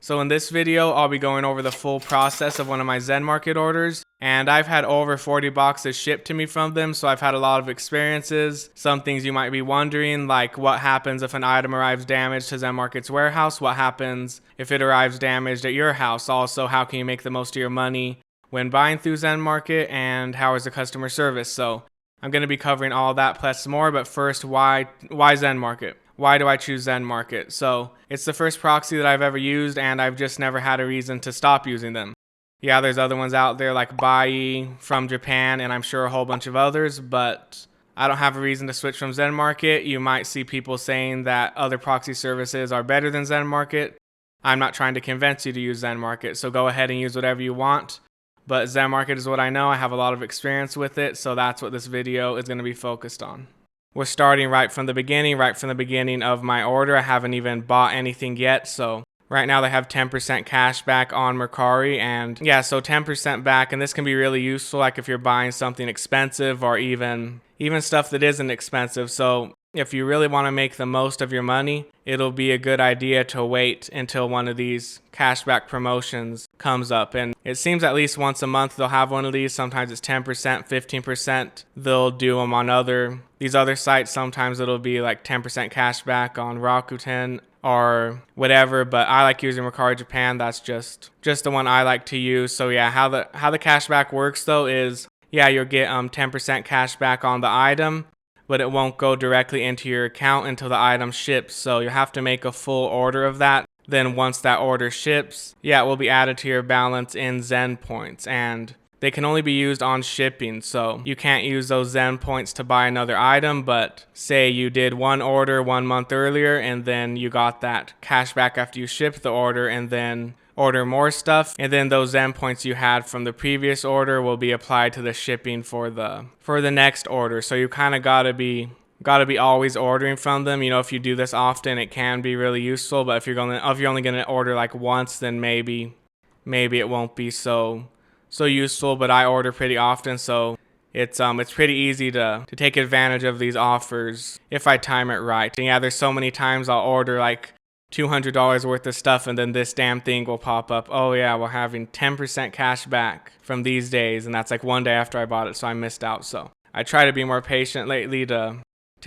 So in this video, I'll be going over the full process of one of my Zenmarket orders, and I've had over 40 boxes shipped to me from them, so I've had a lot of experiences. Some things you might be wondering, like what happens if an item arrives damaged to Zenmarket's warehouse, what happens if it arrives damaged at your house, also how can you make the most of your money when buying through Zenmarket, and how is the customer service. So I'm going to be covering all that plus more, but first, why Zenmarket? Why do I choose Zenmarket? So it's the first proxy that I've ever used, and I've just never had a reason to stop using them. Yeah, there's other ones out there like Bai from Japan, and I'm sure a whole bunch of others, but I don't have a reason to switch from Zenmarket. You might see people saying that other proxy services are better than Zenmarket. I'm not trying to convince you to use Zenmarket, so go ahead and use whatever you want. But Zenmarket is what I know. I have a lot of experience with it, so that's what this video is going to be focused on. We're starting right from the beginning of my order. I haven't even bought anything yet, so right now they have 10% cash back on Mercari, and yeah, so 10% back, and this can be really useful like if you're buying something expensive or even stuff that isn't expensive. So if you really want to make the most of your money, it'll be a good idea to wait until one of these cashback promotions comes up. And it seems at least once a month they'll have one of these. Sometimes it's 10%, 15%. They'll do them on these other sites. Sometimes it'll be like 10% cashback on Rakuten or whatever, but I like using Mercari Japan. That's just the one I like to use. So yeah, how the cashback works though is, yeah, you'll get 10% cashback on the item, but it won't go directly into your account until the item ships. So you'll have to make a full order of that. Then once that order ships, yeah, it will be added to your balance in Zen points, and they can only be used on shipping. So you can't use those Zen points to buy another item, but say you did one order 1 month earlier and then you got that cash back after you shipped the order and then order more stuff, and then those Zen points you had from the previous order will be applied to the shipping for the next order. So you kind of gotta be always ordering from them. You know, if you do this often, it can be really useful. But if you're only gonna order like once, then maybe it won't be so useful. But I order pretty often, so it's pretty easy to take advantage of these offers if I time it right. And yeah, there's so many times I'll order like $200 worth of stuff, and then this damn thing will pop up. Oh yeah, we're having 10% cash back from these days, and that's like one day after I bought it, so I missed out. So I try to be more patient lately to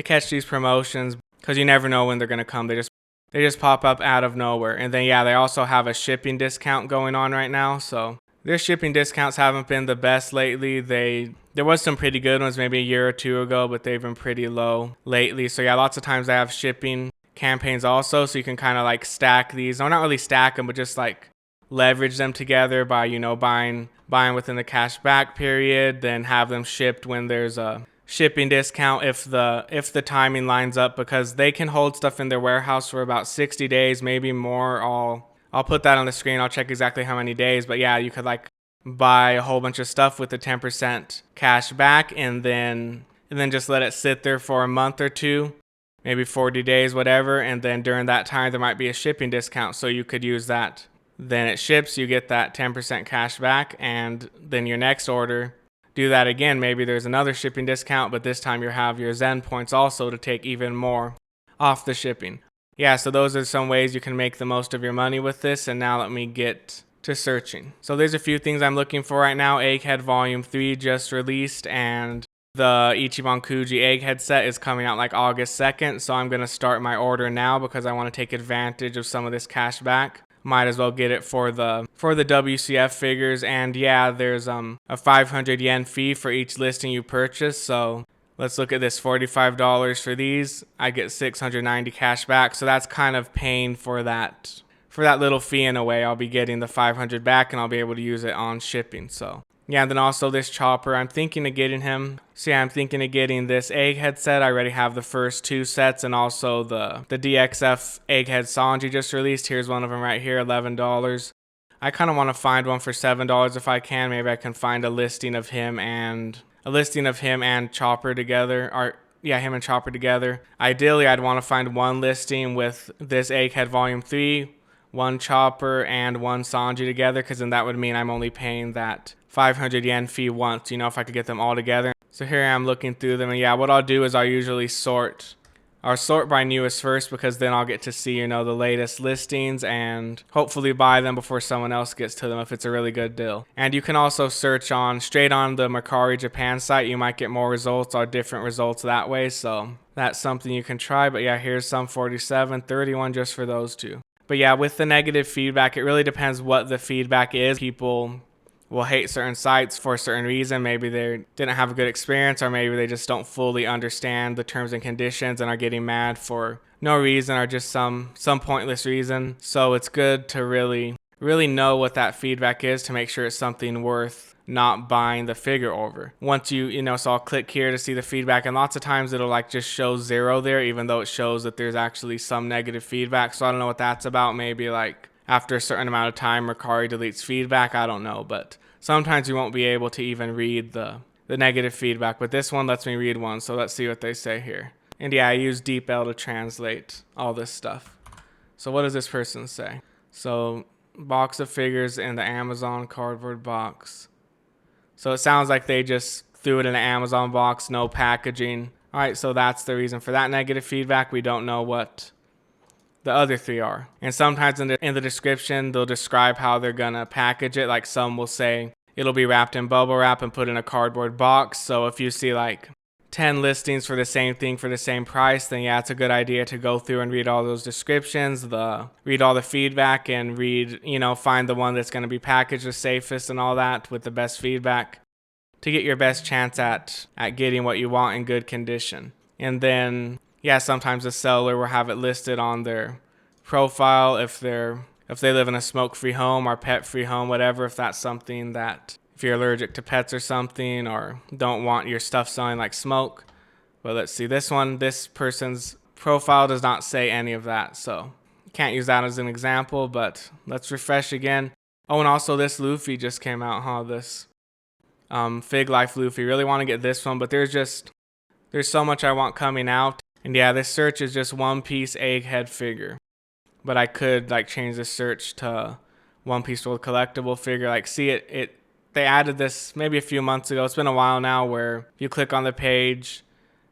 catch these promotions, because you never know when they're gonna come. They just pop up out of nowhere. And then yeah, they also have a shipping discount going on right now. So their shipping discounts haven't been the best lately. There was some pretty good ones maybe a year or two ago, but they've been pretty low lately. So yeah, lots of times they have shipping campaigns also, so you can kind of like stack these, or not really stack them, but just like leverage them together by, you know, buying within the cash back period, then have them shipped when there's a shipping discount if the timing lines up, because they can hold stuff in their warehouse for about 60 days, maybe more. I'll put that on the screen. I'll check exactly how many days, but yeah, you could like buy a whole bunch of stuff with the 10% cash back and then just let it sit there for a month or two, maybe 40 days, whatever, and then during that time there might be a shipping discount, so you could use that. Then it ships, you get that 10% cash back, and then your next order, do that again. Maybe there's another shipping discount, but this time you have your Zen points also to take even more off the shipping. Yeah, so those are some ways you can make the most of your money with this, and now let me get to searching. So there's a few things I'm looking for right now. Egghead Volume 3 just released, and the Ichiban Kuji Egghead set is coming out like August 2nd, so I'm going to start my order now because I want to take advantage of some of this cash back. Might as well get it for the WCF figures, and yeah, there's a 500 yen fee for each listing you purchase. So let's look at this, $45 for these. I get 690 cash back, so that's kind of paying for that little fee in a way. I'll be getting the 500 back, and I'll be able to use it on shipping. So yeah, and then also this chopper, I'm thinking of getting him. So yeah, I'm thinking of getting this Egghead set. I already have the first two sets, and also the DXF Egghead Sanji just released. Here's one of them right here, $11. I kind of want to find one for $7 if I can. Maybe I can find a listing of him and Chopper together, or yeah, him and Chopper together. Ideally, I'd want to find one listing with this Egghead Volume 3, one Chopper, and one Sanji together, because then that would mean I'm only paying that 500 yen fee once, you know, if I could get them all together. So here I am looking through them, and yeah, what I'll do is I'll usually sort or sort by newest first, because then I'll get to see, you know, the latest listings and hopefully buy them before someone else gets to them if it's a really good deal. And you can also search straight on the Mercari Japan site. You might get more results or different results that way. So that's something you can try. But yeah, here's some 47, 31 just for those two. But yeah, with the negative feedback, it really depends what the feedback is. People will hate certain sites for a certain reason. Maybe they didn't have a good experience, or maybe they just don't fully understand the terms and conditions and are getting mad for no reason or just some pointless reason. So it's good to really know what that feedback is to make sure it's something worth not buying the figure over. Once you know, so I'll click here to see the feedback, and lots of times it'll like just show 0 there, even though it shows that there's actually some negative feedback. So I don't know what that's about. Maybe like after a certain amount of time, Mercari deletes feedback. I don't know, but sometimes you won't be able to even read the negative feedback. But this one lets me read one, so let's see what they say here. And yeah, I use DeepL to translate all this stuff. So what does this person say? So box of figures in the Amazon cardboard box. So it sounds like they just threw it in an Amazon box, no packaging. All right, so that's the reason for that negative feedback. We don't know what the other 3 are. And sometimes in the description, they'll describe how they're gonna package it. Like some will say it'll be wrapped in bubble wrap and put in a cardboard box. So if you see like 10 listings for the same thing for the same price, then yeah, it's a good idea to go through and read all those descriptions, read all the feedback, and find the one that's gonna be packaged the safest and all that with the best feedback to get your best chance at getting what you want in good condition. And then yeah, sometimes the seller will have it listed on their profile if they live in a smoke-free home or pet-free home, whatever, if that's something that, if you're allergic to pets or something, or don't want your stuff smelling like smoke. But let's see, this person's profile does not say any of that, so can't use that as an example, but let's refresh again. Oh, and also this Luffy just came out, this Fig Life Luffy. Really want to get this one, but there's so much I want coming out. And yeah, this search is just One Piece Egghead figure. But I could like change the search to One Piece World Collectible figure. Like see they added this maybe a few months ago. It's been a while now, where if you click on the page,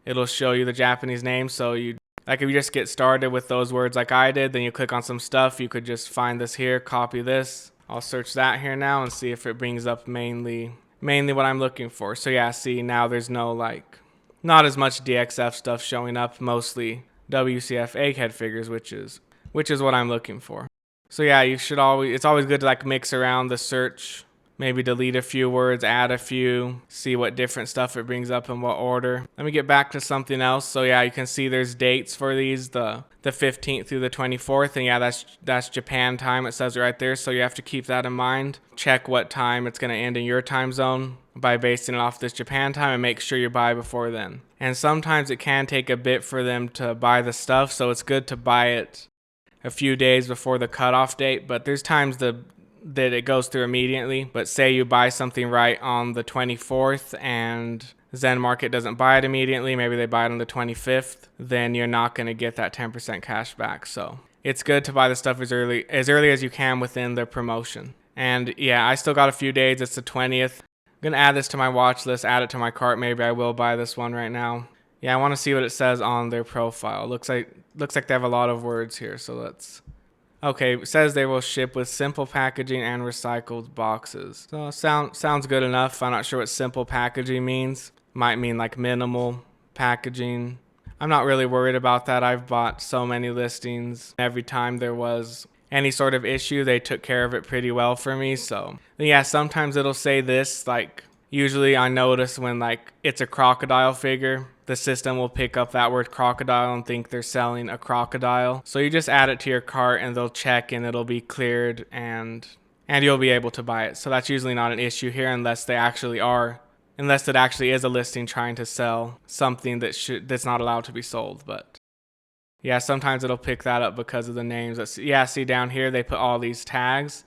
it'll show you the Japanese name. So if you just get started with those words like I did, then you click on some stuff, you could just find this here, copy this. I'll search that here now and see if it brings up mainly what I'm looking for. So yeah, see now there's not as much DXF stuff showing up, mostly WCF Egghead figures, which is what I'm looking for. So yeah, it's always good to like mix around the search, maybe delete a few words, add a few, see what different stuff it brings up in what order. Let me get back to something else. So yeah, you can see there's dates for these, the 15th through the 24th, and yeah, that's Japan time. It says it right there, so you have to keep that in mind. Check what time it's going to end in your time zone by basing it off this Japan time, and make sure you buy before then. And sometimes it can take a bit for them to buy the stuff, so it's good to buy it a few days before the cutoff date. But there's times that it goes through immediately. But say you buy something right on the 24th and Zenmarket doesn't buy it immediately, maybe they buy it on the 25th, then you're not going to get that 10% cash back. So it's good to buy the stuff as early as you can within the promotion. And yeah, I still got a few days. It's the 20th. I'm going to add this to my watch list, add it to my cart. Maybe I will buy this one right now. Yeah, I want to see what it says on their profile. Looks like they have a lot of words here. So let's... Okay, it says they will ship with simple packaging and recycled boxes. So sounds good enough. I'm not sure what simple packaging means. Might mean like minimal packaging. I'm not really worried about that. I've bought so many listings. Every time there was any sort of issue, they took care of it pretty well for me. So yeah, sometimes it'll say this, like usually I notice when like it's a crocodile figure, the system will pick up that word crocodile and think they're selling a crocodile. So you just add it to your cart and they'll check and it'll be cleared and you'll be able to buy it. So that's usually not an issue here unless it actually is a listing trying to sell something that's not allowed to be sold. But yeah, sometimes it'll pick that up because of the names. Yeah, see down here they put all these tags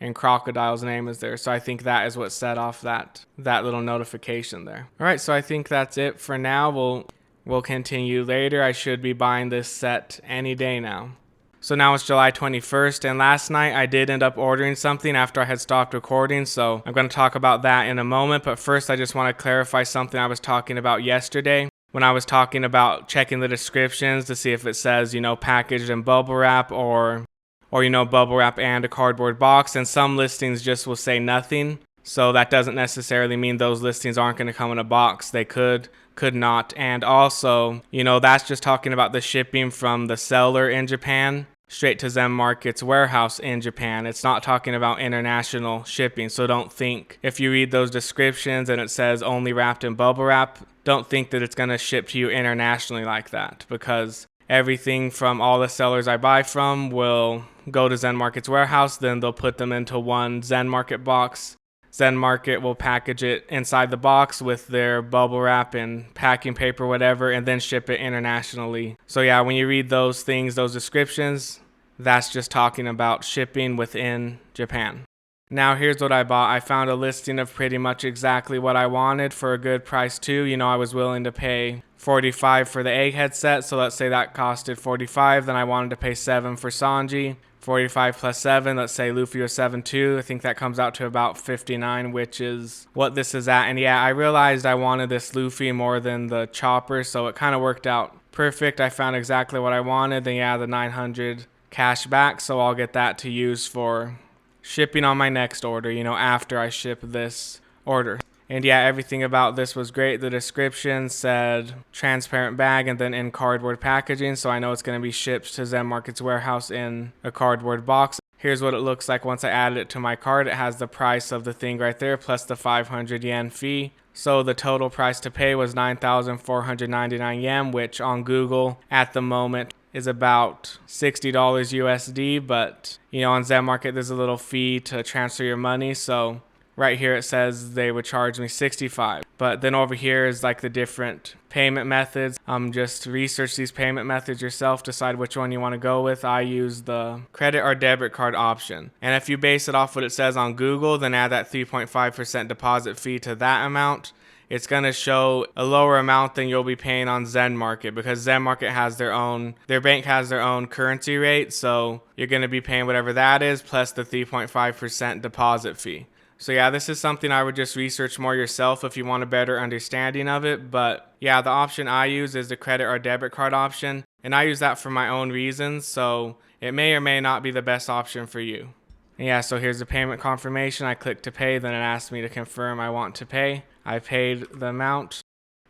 and Crocodile's name is there. So I think that is what set off that little notification there. All right, so I think that's it for now. We'll continue later. I should be buying this set any day now. So now it's July 21st, and last night I did end up ordering something after I had stopped recording, so I'm going to talk about that in a moment. But first, I just want to clarify something I was talking about yesterday. when I was talking about checking the descriptions to see if it says, packaged in bubble wrap or bubble wrap and a cardboard box, and some listings just will say nothing. So that doesn't necessarily mean those listings aren't going to come in a box. They could not. And also, that's just talking about the shipping from the seller in Japan straight to Zenmarkets warehouse in Japan. It's not talking about international shipping. So don't think if you read those descriptions and it says only wrapped in bubble wrap, don't think that it's going to ship to you internationally like that, because everything from all the sellers I buy from will go to Zenmarkets warehouse. Then they'll put them into one Zenmarket box. Zenmarket will package it inside the box with their bubble wrap and packing paper, whatever, and then ship it internationally. So yeah, when you read those things, those descriptions, that's just talking about shipping within Japan. Now here's what I bought. I found a listing of pretty much exactly what I wanted for a good price too. I was willing to pay $45 for the Egghead set. So let's say that costed $45. Then I wanted to pay $7 for Sanji. 45 plus 7, let's say Luffy was 7 too. I think that comes out to about 59, which is what this is at. And yeah, I realized I wanted this Luffy more than the Chopper, so it kind of worked out perfect. I found exactly what I wanted. Then yeah, the 900 cash back, so I'll get that to use for shipping on my next order, after I ship this order. And yeah, everything about this was great. The description said transparent bag and then in cardboard packaging, so I know it's going to be shipped to Zenmarkets warehouse in a cardboard box. Here's what it looks like once I added it to my cart. It has the price of the thing right there plus the 500 yen fee. So the total price to pay was 9,499 yen, which on Google at the moment is about $60 USD. But, on Zenmarket, there's a little fee to transfer your money. So right here it says they would charge me $65. But then over here is like the different payment methods. Just research these payment methods yourself, decide which one you want to go with. I use the credit or debit card option. And if you base it off what it says on Google, then add that 3.5% deposit fee to that amount. It's going to show a lower amount than you'll be paying on Zenmarket, because Zenmarket has their bank has their own currency rate. So you're going to be paying whatever that is plus the 3.5% deposit fee. So yeah, this is something I would just research more yourself if you want a better understanding of it. But yeah, the option I use is the credit or debit card option, and I use that for my own reasons, so it may or may not be the best option for you. And yeah, so here's the payment confirmation. I click to pay, then it asks me to confirm I want to pay. I paid the amount,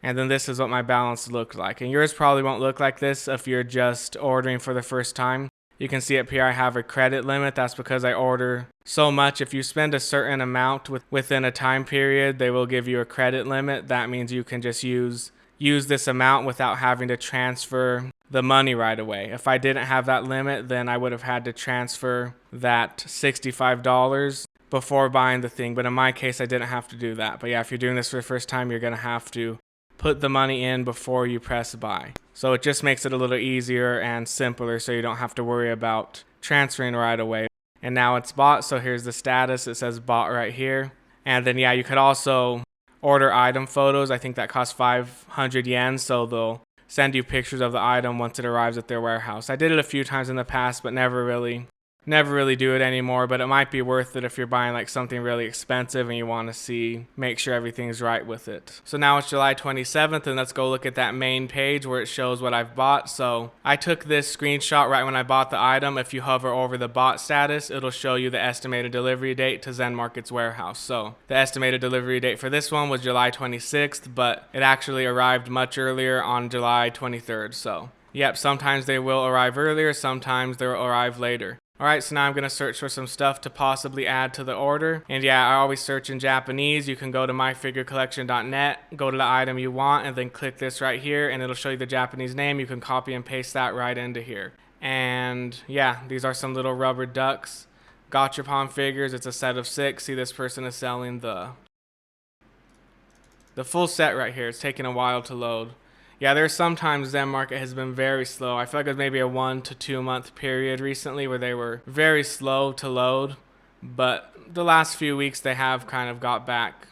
and then this is what my balance looked like. And yours probably won't look like this if you're just ordering for the first time. You can see up here I have a credit limit. That's because I order so much. If you spend a certain amount within a time period, they will give you a credit limit. That means you can just use this amount without having to transfer the money right away. If I didn't have that limit, then I would have had to transfer that $65 before buying the thing. But in my case, I didn't have to do that. But yeah, if you're doing this for the first time, you're going to have to put the money in before you press buy. So it just makes it a little easier and simpler, so you don't have to worry about transferring right away. And now it's bought, so here's the status. It says bought right here. And then yeah, you could also order item photos. I think that costs 500 yen, so they'll send you pictures of the item once it arrives at their warehouse. I did it a few times in the past, but never really do it anymore. But it might be worth it if you're buying like something really expensive and you want to make sure everything's right with it. So now it's July 27th, and let's go look at that main page where it shows what I've bought. So I took this screenshot right when I bought the item. If you hover over the bought status, it'll show you the estimated delivery date to Zenmarkets warehouse. So the estimated delivery date for this one was July 26th, but it actually arrived much earlier on July 23rd. So yep, sometimes they will arrive earlier, sometimes they'll arrive later. Alright, so now I'm going to search for some stuff to possibly add to the order. And yeah, I always search in Japanese. You can go to myfigurecollection.net, go to the item you want, and then click this right here, and it'll show you the Japanese name. You can copy and paste that right into here. And yeah, these are some little rubber ducks. Gashapon figures. It's a set of 6. See, this person is selling the full set right here. It's taking a while to load. Yeah, there's sometimes Zenmarket has been very slow. I feel like it was maybe a 1 to 2 month period recently where they were very slow to load, but the last few weeks they have kind of got back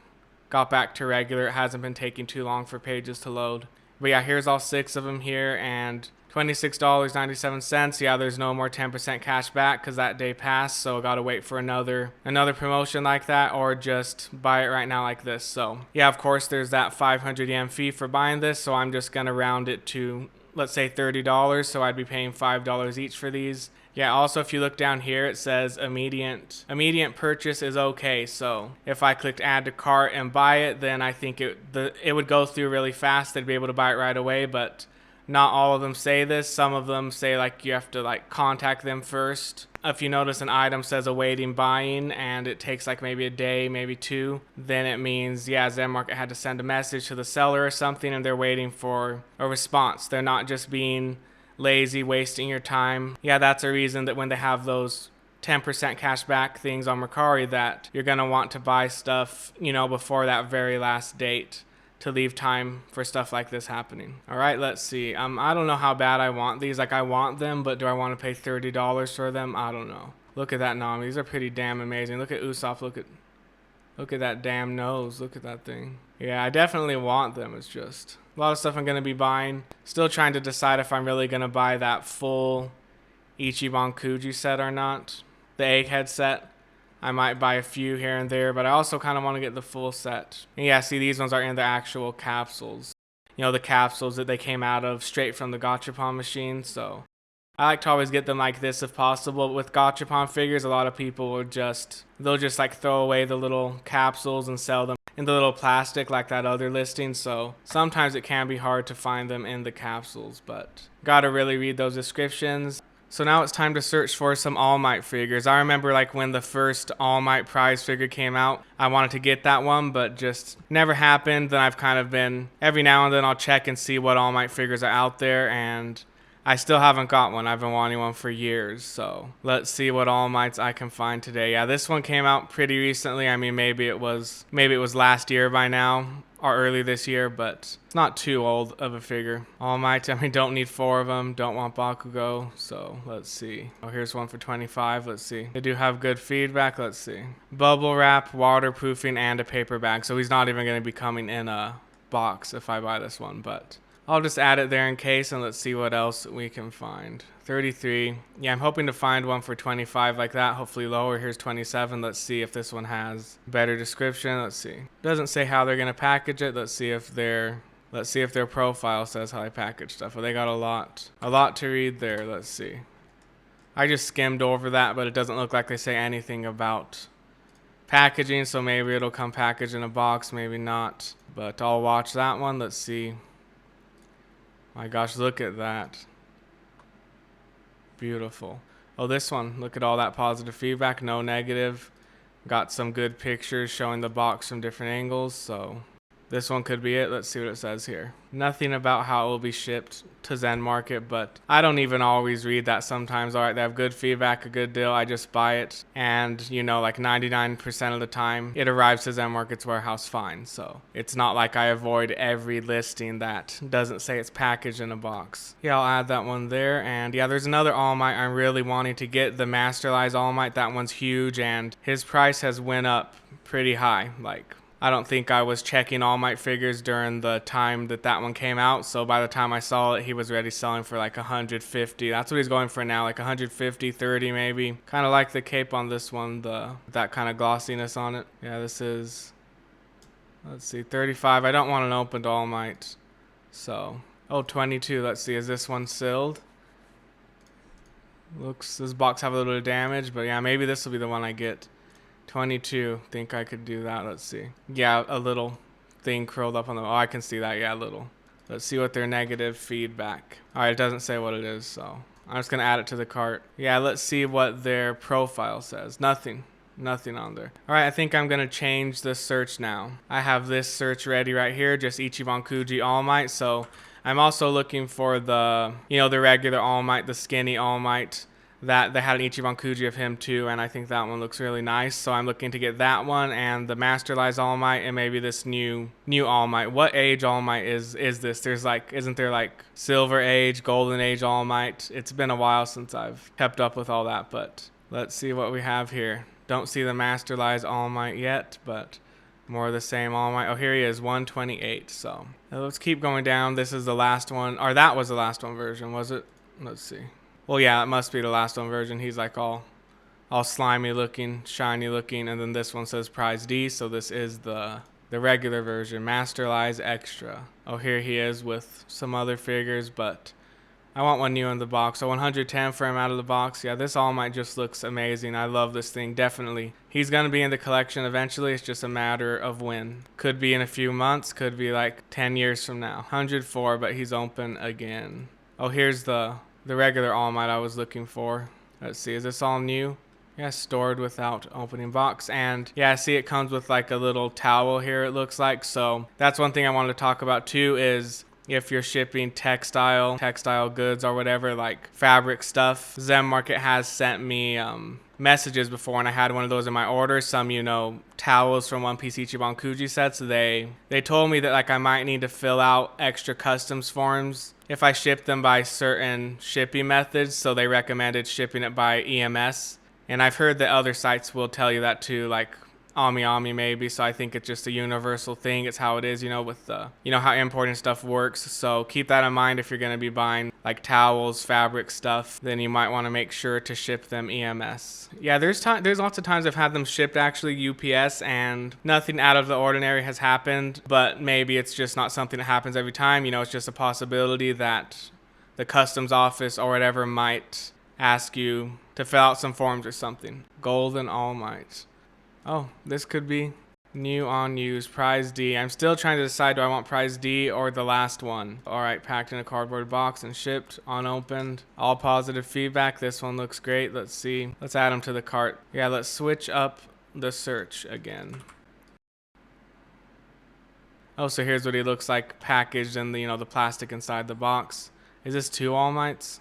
to regular. It hasn't been taking too long for pages to load. But yeah, here's all 6 of them here, and $26.97. Yeah, there's no more 10% cash back because that day passed, so I gotta wait for another promotion like that, or just buy it right now like this. So yeah, of course there's that 500 yen fee for buying this, so I'm just gonna round it to, let's say, $30, so I'd be paying $5 each for these. Yeah, also if you look down here, it says immediate purchase is okay. So if I clicked add to cart and buy it, then I think it would go through really fast. They'd be able to buy it right away, but not all of them say this. Some of them say like you have to like contact them first. If you notice an item says awaiting buying and it takes like maybe a day, maybe two, then it means, yeah, Zenmarket had to send a message to the seller or something and they're waiting for a response. They're not just being lazy, wasting your time. Yeah, that's a reason that when they have those 10% cash back things on Mercari, that you're gonna want to buy stuff, you know, before that very last date to leave time for stuff like this happening. All right, let's see. I don't know how bad I want these. Like, I want them, but do I want to pay $30 for them? I don't know. Look at that Nami. These are pretty damn amazing. Look at Usopp. Look at that damn nose. Look at that thing. Yeah, I definitely want them. It's just a lot of stuff I'm going to be buying. Still trying to decide if I'm really going to buy that full Ichiban Kuji set or not. The Egghead set. I might buy a few here and there, but I also kind of want to get the full set. And yeah, see, these ones are in the actual capsules. You know, the capsules that they came out of straight from the Gashapon machine. So I like to always get them like this if possible. With Gashapon figures, a lot of people will they'll just like throw away the little capsules and sell them in the little plastic like that other listing. So sometimes it can be hard to find them in the capsules, but gotta really read those descriptions. So now it's time to search for some All Might figures. I remember like when the first All Might prize figure came out, I wanted to get that one, but just never happened. Then I've kind of been, every now and then I'll check and see what All Might figures are out there, and I still haven't got one. I've been wanting one for years, so let's see what All Mights I can find today. Yeah, this one came out pretty recently. I mean, maybe it was last year by now, or early this year, but it's not too old of a figure. All Might, I mean, don't need 4 of them. Don't want Bakugo, so let's see. Oh, here's one for 25. Let's see. They do have good feedback. Let's see. Bubble wrap, waterproofing, and a paper bag. So he's not even going to be coming in a box if I buy this one, but I'll just add it there in case, and let's see what else we can find. 33. Yeah, I'm hoping to find one for 25 like that, hopefully lower. Here's 27. Let's see if this one has better description. Let's see. Doesn't say how they're gonna package it. Let's see if their profile says how they package stuff. Well, they got a lot to read there. Let's see. I just skimmed over that, but it doesn't look like they say anything about packaging, so maybe it'll come packaged in a box, maybe not. But I'll watch that one. Let's see. My gosh, look at that. Beautiful. Oh, this one, look at all that positive feedback, no negative. Got some good pictures showing the box from different angles, so this one could be it. Let's see what it says here. Nothing about how it will be shipped to Zenmarket, but I don't even always read that sometimes. All right, they have good feedback, a good deal. I just buy it, and you know, like 99% of the time, it arrives to Zenmarket's warehouse fine. So it's not like I avoid every listing that doesn't say it's packaged in a box. Yeah, I'll add that one there. And yeah, there's another All Might I'm really wanting to get, the Masterlize All Might. That one's huge, and his price has went up pretty high. Like, I don't think I was checking All Might figures during the time that one came out, so by the time I saw it, he was already selling for like 150. That's what he's going for now, like 150, 30 maybe. Kind of like the cape on this one, that kind of glossiness on it. Yeah, this is, let's see, 35. I don't want an opened All Might, so, oh, 22. Let's see, is this one sealed? Looks, this box have a little bit of damage, but yeah, maybe this will be the one I get. 22. Think I could do that. Let's see. Yeah, a little thing curled up on the, oh, I can see that. Yeah, a little. Let's see what their negative feedback. All right, it doesn't say what it is, so I'm just gonna add it to the cart. Yeah, let's see what their profile says. Nothing on there. All right, I think I'm gonna change the search now. I have this search ready right here, just Ichiban Kuji All Might. So I'm also looking for the, you know, the regular All Might, the skinny All Might. That they had an Ichiban Kuji of him too, and I think that one looks really nice. So I'm looking to get that one and the Masterlize All Might, and maybe this new All Might. What age All Might is this? There's like, isn't there like Silver Age, Golden Age All Might? It's been a while since I've kept up with all that, but let's see what we have here. Don't see the Masterlize All Might yet, but More of the same All Might. Oh, here he is, 128. So let's keep going down. This is the last one, or that was the last one version, was it? Let's see. Well, yeah, it must be the last one version. He's like all slimy looking, shiny looking, and then this one says Prize D. So this is the regular version, Master Lies Extra. Oh, here he is with some other figures, but I want one new in the box. So 110 for him out of the box. Yeah, this All Might just looks amazing. I love this thing, definitely. He's going to be in the collection eventually. It's just a matter of when. Could be in a few months. Could be like 10 years from now. 104, but he's open again. Oh, here's the regular All Might I was looking for. Let's see, is this all new? Yeah, stored without opening box. And yeah, I see it comes with like a little towel here, it looks like. So that's one thing I wanted to talk about too, is if you're shipping textile goods or whatever, like fabric stuff. Zenmarket has sent me messages before, and I had one of those in my order. Some, towels from One Piece Ichiban Kuji sets. They told me that like I might need to fill out extra customs forms if I ship them by certain shipping methods. So they recommended shipping it by EMS. And I've heard that other sites will tell you that too, like Ami maybe. So I think it's just a universal thing. It's how it is, with how importing stuff works. So keep that in mind if you're going to be buying like towels, fabric stuff. Then you might want to make sure to ship them EMS. Yeah, there's lots of times I've had them shipped actually UPS and nothing out of the ordinary has happened. But maybe it's just not something that happens every time. It's just a possibility that the customs office or whatever might ask you to fill out some forms or something. Golden All Might. Oh, this could be new on used. Prize D. I'm still trying to decide, do I want Prize D or the last one? Alright, packed in a cardboard box and shipped, unopened. All positive feedback. This one looks great. Let's see. Let's add them to the cart. Yeah, let's switch up the search again. Oh, so here's what he looks like packaged in the plastic inside the box. Is this 2 All Mights?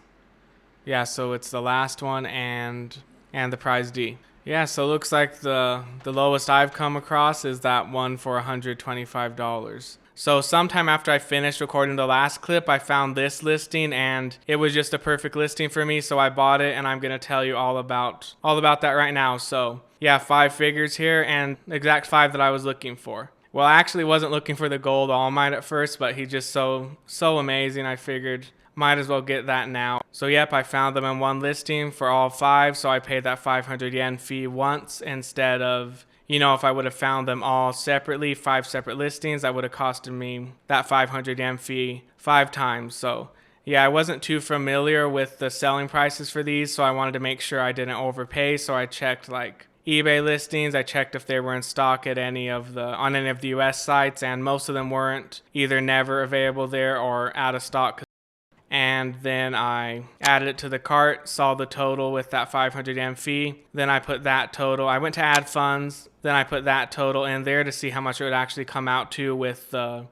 Yeah, so it's the last one and the Prize D. Yeah, so it looks like the lowest I've come across is that one for $125. So sometime after I finished recording the last clip, I found this listing and it was just a perfect listing for me, so I bought it and I'm going to tell you all about that right now. So, yeah, 5 figures here and exact 5 that I was looking for. Well, I actually wasn't looking for the gold All Might at first, but he's just so amazing. I figured might as well get that now. So yep, I found them in one listing for all 5, so I paid that 500 yen fee once instead of, if I would have found them all separately, 5 separate listings, that would have costed me that 500 yen fee 5 times. So yeah, I wasn't too familiar with the selling prices for these, so I wanted to make sure I didn't overpay, so I checked like eBay listings. I checked if they were in stock at on any of the US sites, and most of them weren't, either never available there or out of stock. And then I added it to the cart, saw the total with that 500 yen fee. Then I put that total. I went to add funds. Then I put that total in there to see how much it would actually come out to with the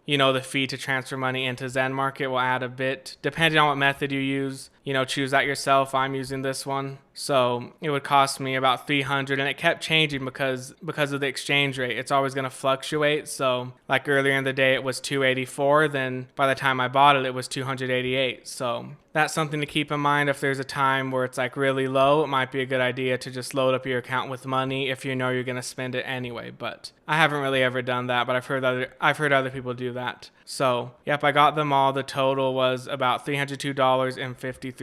fee to transfer money into Zenmarket. We'll add a bit depending on what method you use. Choose that yourself. I'm using this one. So it would cost me about 300, and it kept changing because of the exchange rate. It's always going to fluctuate. So like earlier in the day it was 284, then by the time I bought it was 288. So that's something to keep in mind. If there's a time where it's like really low, it might be a good idea to just load up your account with money if you know you're going to spend it anyway. But I haven't really ever done that, but I've heard other people do that. So yep, I got them all. The total was about $302.53.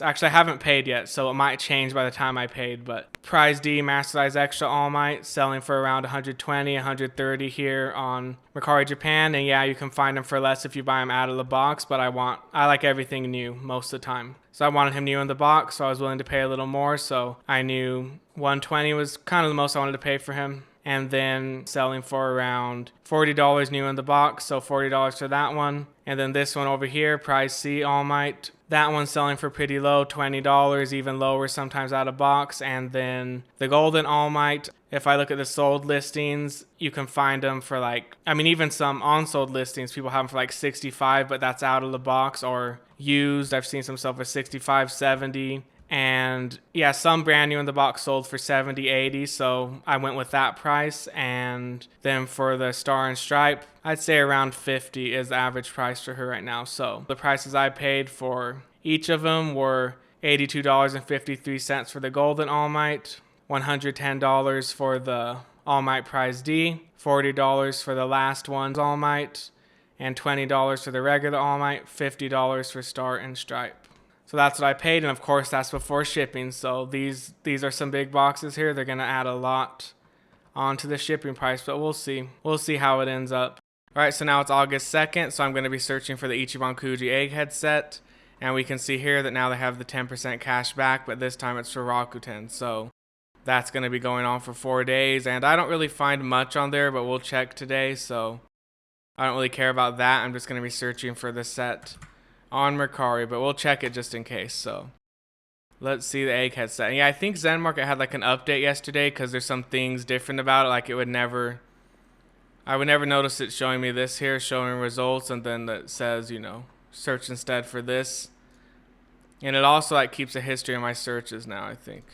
Actually, I haven't paid yet, so it might change by the time I paid. But Prize D, Master Size Extra All Might, selling for around 120, 130 here on Mercari Japan. And yeah, you can find them for less if you buy them out of the box, but I like everything new most of the time. So I wanted him new in the box, so I was willing to pay a little more. So I knew 120 was kind of the most I wanted to pay for him. And then selling for around $40 new in the box, so $40 for that one. And then this one over here, Prize C All Might, that one's selling for pretty low, $20, even lower sometimes out of box. And then the Golden All Might, if I look at the sold listings, you can find them for even some unsold listings, people have them for like 65, but that's out of the box or used. I've seen some sell for 65, 70. And yeah, some brand new in the box sold for 70, 80, so I went with that price. And then for the Star and Stripe, I'd say around 50 is the average price for her right now. So the prices I paid for each of them were $82.53 for the Golden All Might, $110 for the All Might Prize D, $40 for the last one's All Might, and $20 for the regular All Might, $50 for Star and Stripe. So that's what I paid, and of course that's before shipping. So these are some big boxes here. They're gonna add a lot onto the shipping price, but we'll see. We'll see how it ends up. All right, so now it's August 2nd, so I'm gonna be searching for the Ichiban Kuji Egghead set, and we can see here that now they have the 10% cash back, but this time it's for Rakuten. So that's gonna be going on for 4 days, and I don't really find much on there, but we'll check today. So I don't really care about that. I'm just gonna be searching for the set on Mercari, but we'll check it just in case. So let's see the Egghead set. And yeah, I think Zenmarket had like an update yesterday because there's some things different about it. Like I would never notice it showing me this here, showing results, and then that says, you know, search instead for this. And it also like keeps a history of my searches now, I think.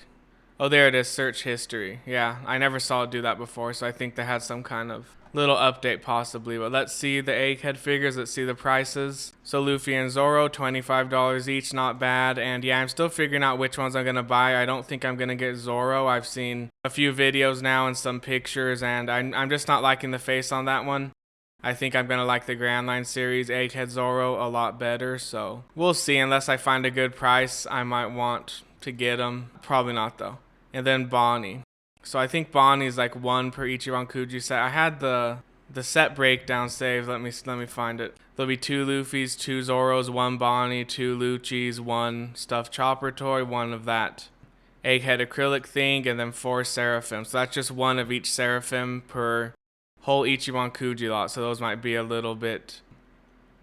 Oh, there it is, search history. Yeah, I never saw it do that before, so I think they had some kind of little update possibly. But let's see the Egghead figures. Let's see the prices. So Luffy and Zoro, $25 each, not bad. And yeah, I'm still figuring out which ones I'm gonna buy. I don't think I'm gonna get Zoro. I've seen a few videos now and some pictures, and I'm just not liking the face on that one. I think I'm gonna like the Grand Line series Egghead Zoro a lot better. So we'll see. Unless I find a good price, I might want to get them. Probably not though. And then Bonnie. So I think Bonnie's like 1 per Ichiban Kuji set. I had the set breakdown saved. Let me find it. There'll be 2 Luffy's, 2 Zoros, 1 Bonnie, 2 Lucci's, 1 stuffed chopper toy, 1 of that Egghead acrylic thing, and then 4 Seraphim. So that's just 1 of each Seraphim per whole Ichiban Kuji lot. So those might be a little bit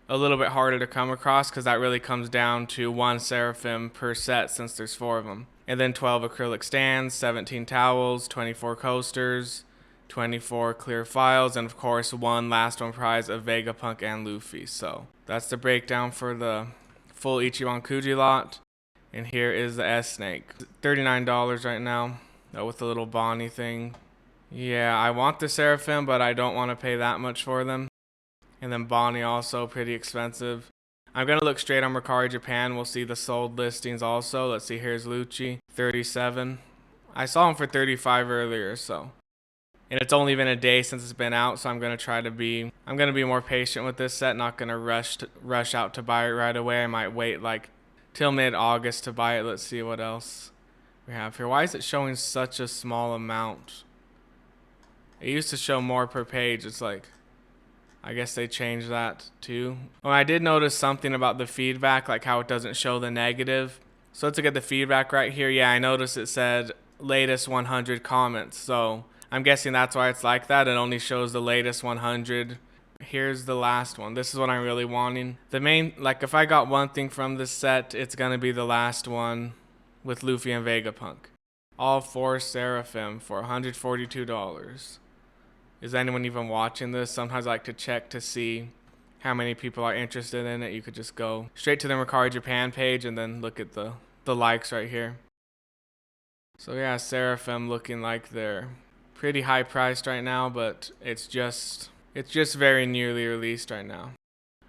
harder to come across because that really comes down to 1 Seraphim per set since there's 4 of them. And then 12 acrylic stands, 17 towels, 24 coasters, 24 clear files, and of course 1 last one prize of Vegapunk and Luffy. So that's the breakdown for the full Ichiban Kuji lot. And here is the S-Snake. $39 right now with the little Bonnie thing. Yeah, I want the Seraphim, but I don't want to pay that much for them. And then Bonnie also pretty expensive. I'm going to look straight on Mercari Japan. We'll see the sold listings also. Let's see, here's Lucci, 37. I saw him for 35 earlier, so. And it's only been a day since it's been out, so I'm going to be more patient with this set. Not going to rush out to buy it right away. I might wait like till mid-August to buy it. Let's see what else we have here. Why is it showing such a small amount? It used to show more per page. It's like, I guess they changed that too. Well, I did notice something about the feedback, like how it doesn't show the negative. So let's look at the feedback right here. Yeah, I noticed it said latest 100 comments. So I'm guessing that's why it's like that. It only shows the latest 100. Here's the last one. This is what I'm really wanting. The main, like if I got one thing from this set, it's going to be the last one with Luffy and Vegapunk. All 4 Seraphim for $142. Is anyone even watching this? Sometimes I like to check to see how many people are interested in it. You could just go straight to the Mercari Japan page and then look at the likes right here. So yeah, Seraphim looking like they're pretty high priced right now, but it's just very nearly released right now.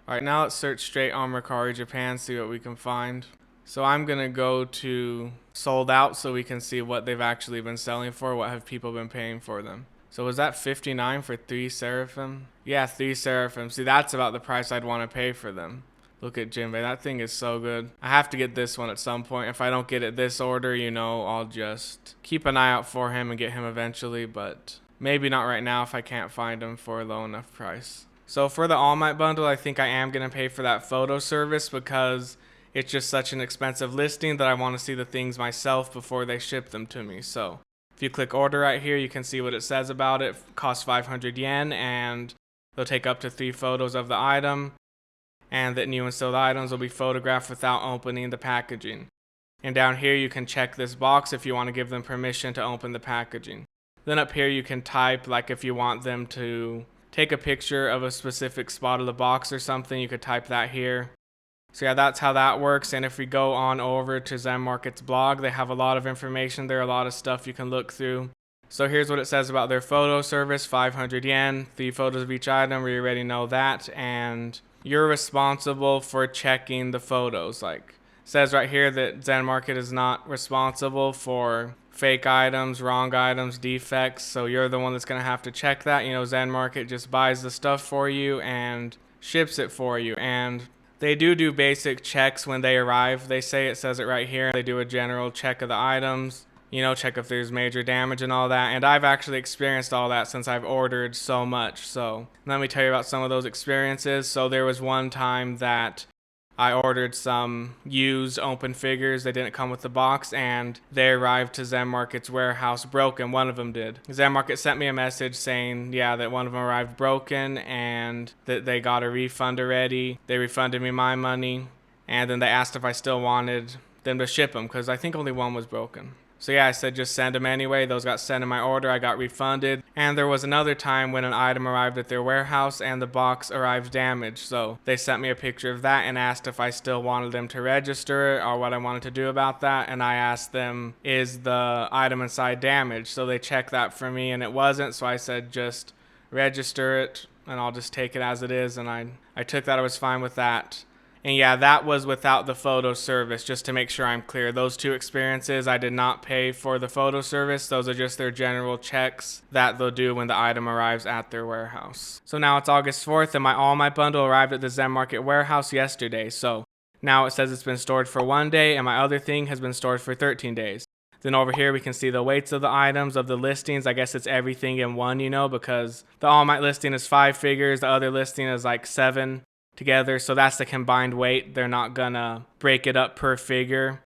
Alright, now let's search straight on Mercari Japan, see what we can find. So I'm gonna go to sold out so we can see what they've actually been selling for, what have people been paying for them. So was that 59 for 3 Seraphim? Yeah, 3 Seraphim. See, that's about the price I'd want to pay for them. Look at Jinbei. That thing is so good. I have to get this one at some point. If I don't get it this order, you know, I'll just keep an eye out for him and get him eventually. But maybe not right now if I can't find him for a low enough price. So for the All Might bundle, I think I am going to pay for that photo service because it's just such an expensive listing that I want to see the things myself before they ship them to me. So if you click order right here, you can see what it says about it. It costs 500 yen, and they'll take up to 3 photos of the item, and that new and sold items will be photographed without opening the packaging. And down here you can check this box if you want to give them permission to open the packaging. Then up here you can type, like if you want them to take a picture of a specific spot of the box or something, you could type that here. So yeah, that's how that works. And if we go on over to Zenmarkets blog, they have a lot of information there, a lot of stuff you can look through. So here's what it says about their photo service, 500 yen, 3 photos of each item, we already know that. And you're responsible for checking the photos. Like, it says right here that Zenmarket is not responsible for fake items, wrong items, defects. So you're the one that's going to have to check that. You know, Zenmarket just buys the stuff for you and ships it for you. And they do basic checks when they arrive. They say, it says it right here. They do a general check of the items, you know, check if there's major damage and all that. And I've actually experienced all that since I've ordered so much. So let me tell you about some of those experiences. So there was one time that I ordered some used open figures. They didn't come with the box, and they arrived to Zenmarket's warehouse broken. One of them did. Zenmarket sent me a message saying, yeah, that one of them arrived broken and that they got a refund already. They refunded me my money, and then they asked if I still wanted them to ship them because I think only one was broken. So yeah, I said just send them anyway. Those got sent in my order. I got refunded. And there was another time when an item arrived at their warehouse and the box arrived damaged. So they sent me a picture of that and asked if I still wanted them to register it or what I wanted to do about that. And I asked them, is the item inside damaged? So they checked that for me and it wasn't. So I said just register it and I'll just take it as it is. And I took that. I was fine with that. And yeah, that was without the photo service, just to make sure I'm clear. Those two experiences, I did not pay for the photo service. Those are just their general checks that they'll do when the item arrives at their warehouse. So now it's August 4th and All My bundle arrived at the Zenmarket warehouse yesterday. So now it says it's been stored for 1 day and my other thing has been stored for 13 days. Then over here we can see the weights of the items, of the listings. I guess it's everything in one, you know, because the All Might listing is 5 figures. The other listing is like 7 together, so that's the combined weight. They're not gonna break it up per figure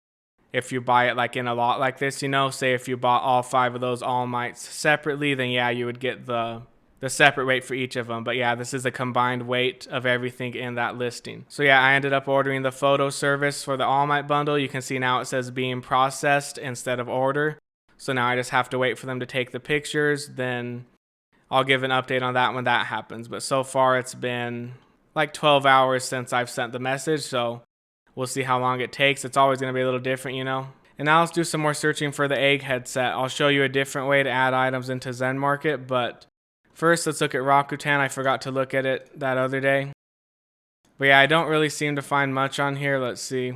if you buy it like in a lot like this, you know. Say if you bought all 5 of those All Mights separately, then yeah, you would get the separate weight for each of them. But yeah, this is the combined weight of everything in that listing. So yeah, I ended up ordering the photo service for the All Might bundle. You can see now it says being processed instead of order. So now I just have to wait for them to take the pictures, then I'll give an update on that when that happens. But so far it's been like 12 hours since I've sent the message, so we'll see how long it takes. It's always going to be a little different, you know. And now let's do some more searching for the Egghead set. I'll show you a different way to add items into Zenmarket, but first let's look at Rakuten. I forgot to look at it that other day. But yeah, I don't really seem to find much on here. Let's see.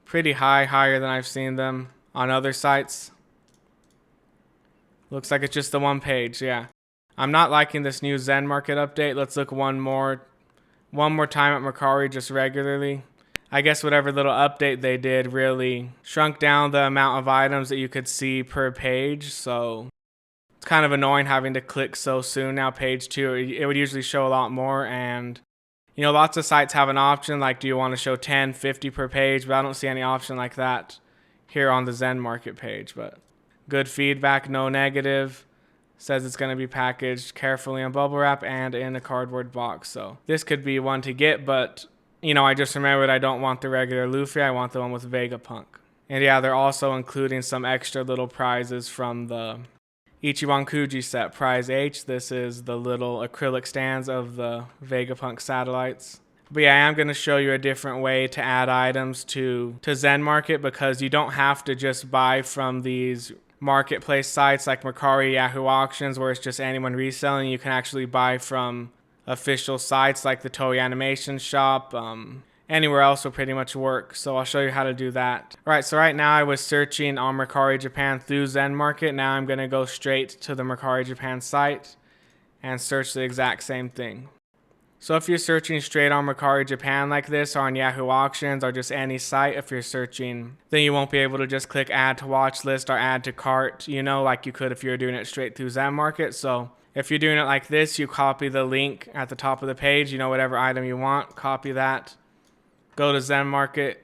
Pretty high, higher than I've seen them on other sites. Looks like it's just the one page, yeah. I'm not liking this new Zenmarket update. Let's look one more time at Mercari just regularly. I guess whatever little update they did really shrunk down the amount of items that you could see per page. So it's kind of annoying having to click so soon now. Page 2, it would usually show a lot more. And you know, lots of sites have an option like, do you want to show 10, 50 per page? But I don't see any option like that here on the Zenmarket page. But good feedback, no negative. Says it's going to be packaged carefully in bubble wrap and in a cardboard box. So this could be one to get, but you know, I just remembered I don't want the regular Luffy. I want the one with Vegapunk. And yeah, they're also including some extra little prizes from the Ichiban Kuji set. Prize H, this is the little acrylic stands of the Vegapunk satellites. But yeah, I am going to show you a different way to add items to Zenmarket, because you don't have to just buy from these marketplace sites like Mercari, Yahoo Auctions, where it's just anyone reselling. You can actually buy from official sites like the Toei Animation Shop. Anywhere else will pretty much work. So I'll show you how to do that. Alright, so right now I was searching on Mercari Japan through Zenmarket. Now I'm going to go straight to the Mercari Japan site and search the exact same thing. So if you're searching straight on Mercari Japan like this, or on Yahoo Auctions, or just any site, if you're searching, then you won't be able to just click add to watch list or add to cart, you know, like you could if you were doing it straight through Zenmarket. So if you're doing it like this, you copy the link at the top of the page, you know, whatever item you want, copy that, go to Zenmarket,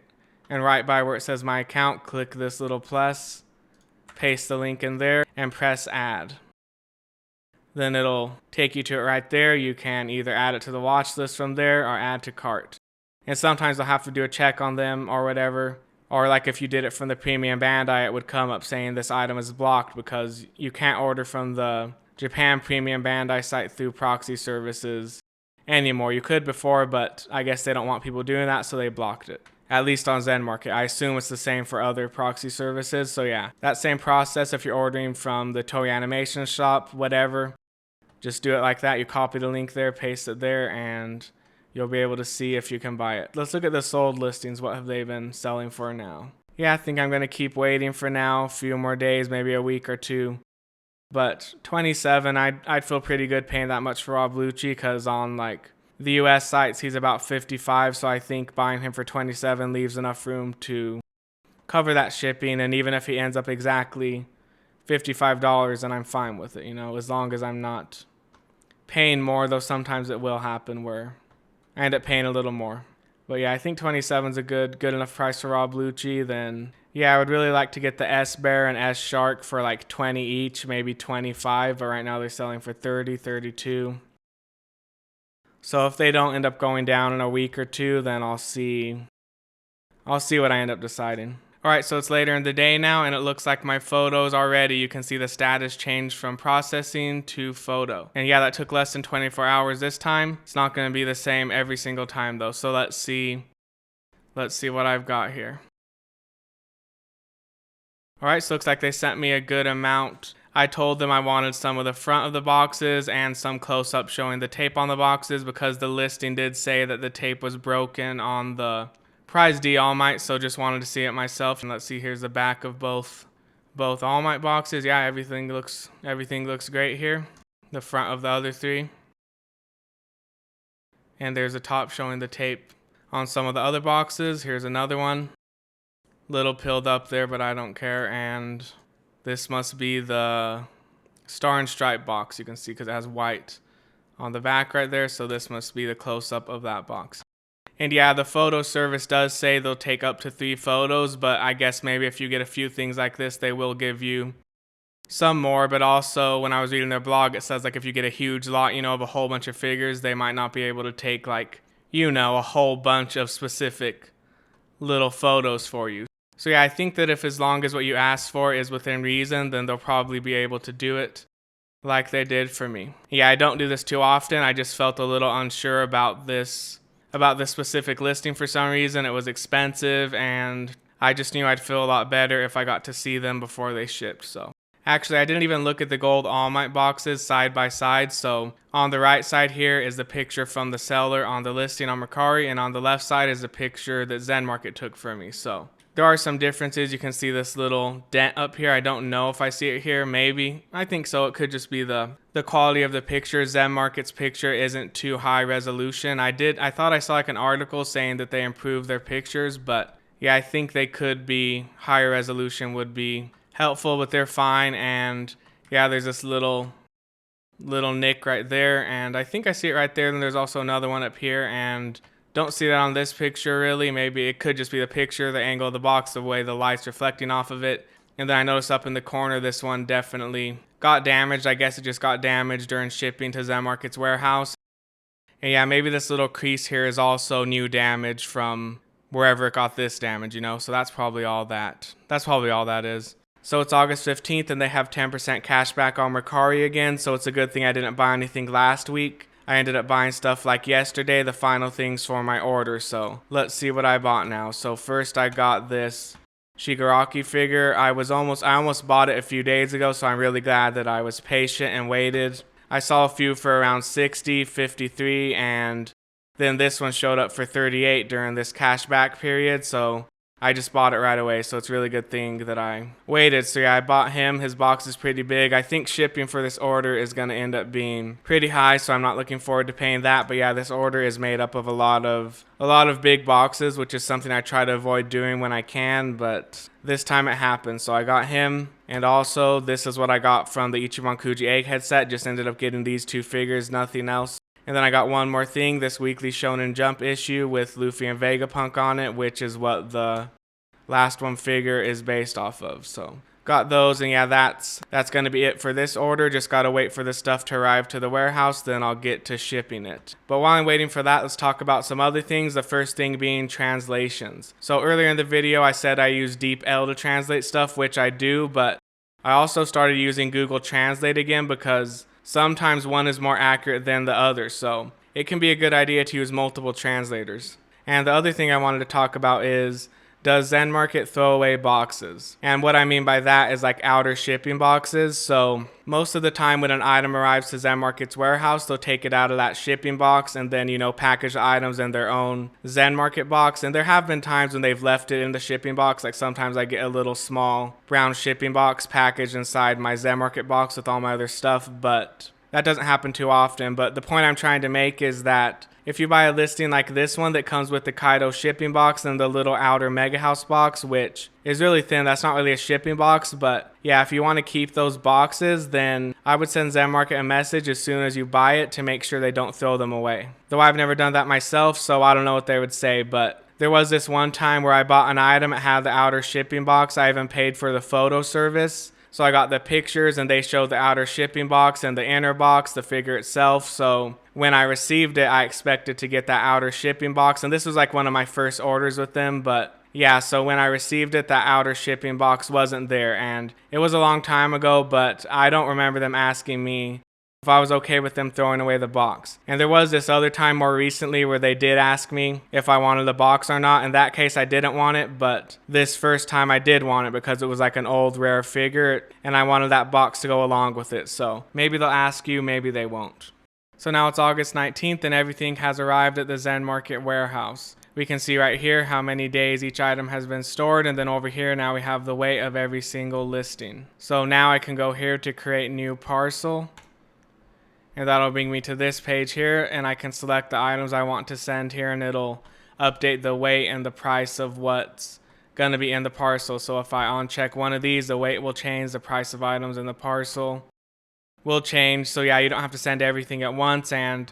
and right by where it says my account, click this little plus, paste the link in there, and press add. Then it'll take you to it right there. You can either add it to the watch list from there or add to cart. And sometimes I'll have to do a check on them or whatever. Or like if you did it from the Premium Bandai, it would come up saying this item is blocked because you can't order from the Japan Premium Bandai site through proxy services anymore. You could before, but I guess they don't want people doing that, so they blocked it. At least on Zenmarket. I assume it's the same for other proxy services. So yeah, that same process if you're ordering from the Toei Animation Shop, whatever. Just do it like that. You copy the link there, paste it there, and you'll be able to see if you can buy it. Let's look at the sold listings. What have they been selling for now? yeah, I think I'm going to keep waiting for now, a few more days, maybe a week or two. But 27, I'd feel pretty good paying that much for Rob Lucci, because on like the US sites he's about 55, so I think buying him for 27 leaves enough room to cover that shipping. And even if he ends up exactly $55, then I'm fine with it, as long as I'm not paying more, though sometimes it will happen where I end up paying a little more. But yeah, I think 27 is a good enough price for Rob Lucci. Then yeah, I would really like to get the S Bear and S Shark for like 20 each, maybe 25, but right now they're selling for 30, 32. So if they don't end up going down in a week or two, then I'll see what I end up deciding. Alright, so it's later in the day now, and it looks like my photos already, you can see the status changed from processing to photo. And yeah, that took less than 24 hours this time. It's not going to be the same every single time though, so let's see what I've got here. Alright, so looks like they sent me a good amount. I told them I wanted some of the front of the boxes and some close-up showing the tape on the boxes, because the listing did say that the tape was broken on the Prize D All Might, so just wanted to see it myself. And let's see, here's the back of both All Might boxes. Yeah, everything looks great here. The front of the other three. And there's a top showing the tape on some of the other boxes. Here's another one. Little pilled up there, but I don't care. And this must be the Star and Stripe box, you can see, because it has white on the back right there, so this must be the close-up of that box. And yeah, the photo service does say they'll take up to 3 photos, but I guess maybe if you get a few things like this, they will give you some more. But also, when I was reading their blog, it says like if you get a huge lot, of a whole bunch of figures, they might not be able to take like, a whole bunch of specific little photos for you. So yeah, I think that if as long as what you ask for is within reason, then they'll probably be able to do it like they did for me. Yeah, I don't do this too often. I just felt a little unsure about this specific listing for some reason. It was expensive, and I just knew I'd feel a lot better if I got to see them before they shipped. So actually, I didn't even look at the gold All Might boxes side by side. So on the right side here is the picture from the seller on the listing on Mercari, and on the left side is the picture that Zenmarket took for me. So there are some differences. You can see this little dent up here. I don't know if I see it here. Maybe. I think so. It could just be the quality of the picture. Zenmarket's picture isn't too high resolution. I thought I saw like an article saying that they improved their pictures, but yeah, I think they could be higher resolution would be helpful, but they're fine. And yeah, there's this little nick right there, and I think I see it right there. Then there's also another one up here, and don't see that on this picture really. Maybe it could just be the picture, the angle of the box, the way the light's reflecting off of it. And then I noticed up in the corner, this one definitely got damaged. I guess it just got damaged during shipping to Zenmarket's warehouse. And yeah, maybe this little crease here is also new damage from wherever it got this damage, So that's probably all that. Is. So it's August 15th, and they have 10% cash back on Mercari again. So it's a good thing I didn't buy anything last week. I ended up buying stuff like yesterday, the final things for my order. So let's see what I bought now. So first I got this Shigaraki figure. I almost bought it a few days ago, so I'm really glad that I was patient and waited. I saw a few for around 60, 53, and then this one showed up for 38 during this cashback period. So I just bought it right away, so it's a really good thing that I waited. So yeah, I bought him. His box is pretty big. I think shipping for this order is going to end up being pretty high, so I'm not looking forward to paying that. But yeah, this order is made up of a lot of big boxes, which is something I try to avoid doing when I can, but this time it happened. So I got him, and also this is what I got from the Ichiban Kuji Egghead set. Just ended up getting these 2 figures, nothing else. And then I got one more thing, this weekly Shonen Jump issue with Luffy and Vegapunk on it, which is what the last one figure is based off of. So got those, and yeah, that's going to be it for this order. Just got to wait for the stuff to arrive to the warehouse, then I'll get to shipping it. But while I'm waiting for that, let's talk about some other things. The first thing being translations. So earlier in the video, I said I use DeepL to translate stuff, which I do, but I also started using Google Translate again because sometimes one is more accurate than the other, so it can be a good idea to use multiple translators. And the other thing I wanted to talk about is does Zenmarket throw away boxes? And what I mean by that is like outer shipping boxes. So most of the time when an item arrives to Zenmarket's warehouse, they'll take it out of that shipping box and then, package the items in their own Zenmarket box. And there have been times when they've left it in the shipping box. Like sometimes I get a little small brown shipping box packaged inside my Zenmarket box with all my other stuff, but that doesn't happen too often. But the point I'm trying to make is that if you buy a listing like this one that comes with the Kaido shipping box and the little outer Mega House box, which is really thin, that's not really a shipping box, but yeah, if you want to keep those boxes, then I would send Zenmarket a message as soon as you buy it to make sure they don't throw them away. Though I've never done that myself, so I don't know what they would say, but there was this one time where I bought an item, it had the outer shipping box. I even paid for the photo service. So I got the pictures and they showed the outer shipping box and the inner box, the figure itself. So when I received it, I expected to get that outer shipping box. And this was like one of my first orders with them. But yeah, so when I received it, that outer shipping box wasn't there. And it was a long time ago, but I don't remember them asking me if I was okay with them throwing away the box. And there was this other time more recently where they did ask me if I wanted the box or not. In that case, I didn't want it, but this first time I did want it because it was like an old rare figure and I wanted that box to go along with it. So maybe they'll ask you, maybe they won't. So now it's August 19th and everything has arrived at the Zenmarket warehouse. We can see right here how many days each item has been stored, and then over here now we have the weight of every single listing. So now I can go here to create new parcel. And that'll bring me to this page here, and I can select the items I want to send here, and it'll update the weight and the price of what's going to be in the parcel. So if I uncheck one of these, the weight will change, the price of items in the parcel will change. So yeah, you don't have to send everything at once. And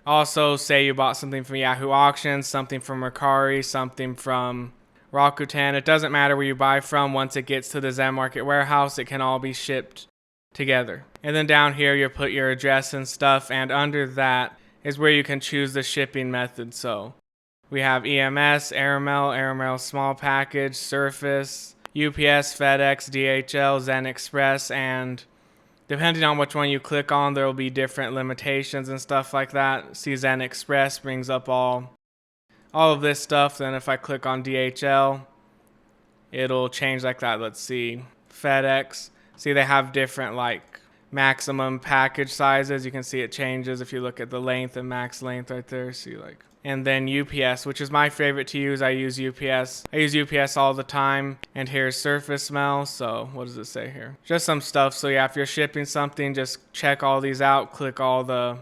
also, say you bought something from Yahoo Auctions, something from Mercari, something from Rakuten. It doesn't matter where you buy from. Once it gets to the Zenmarket warehouse, it can all be shipped together. And then down here you put your address and stuff, and under that is where you can choose the shipping method. So we have EMS, Airmail small package, Surface, UPS, FedEx, DHL, Zen Express, and depending on which one you click on, there will be different limitations and stuff like that. See, Zen Express brings up all of this stuff. Then if I click on DHL, it'll change like that. Let's see, FedEx. See, they have different like maximum package sizes. You can see it changes if you look at the length and max length right there. See, like, and then UPS, which is my favorite to use. I use UPS. I use UPS all the time. And here's Surface Mail. So what does it say here? Just some stuff. So yeah, if you're shipping something, just check all these out. Click all the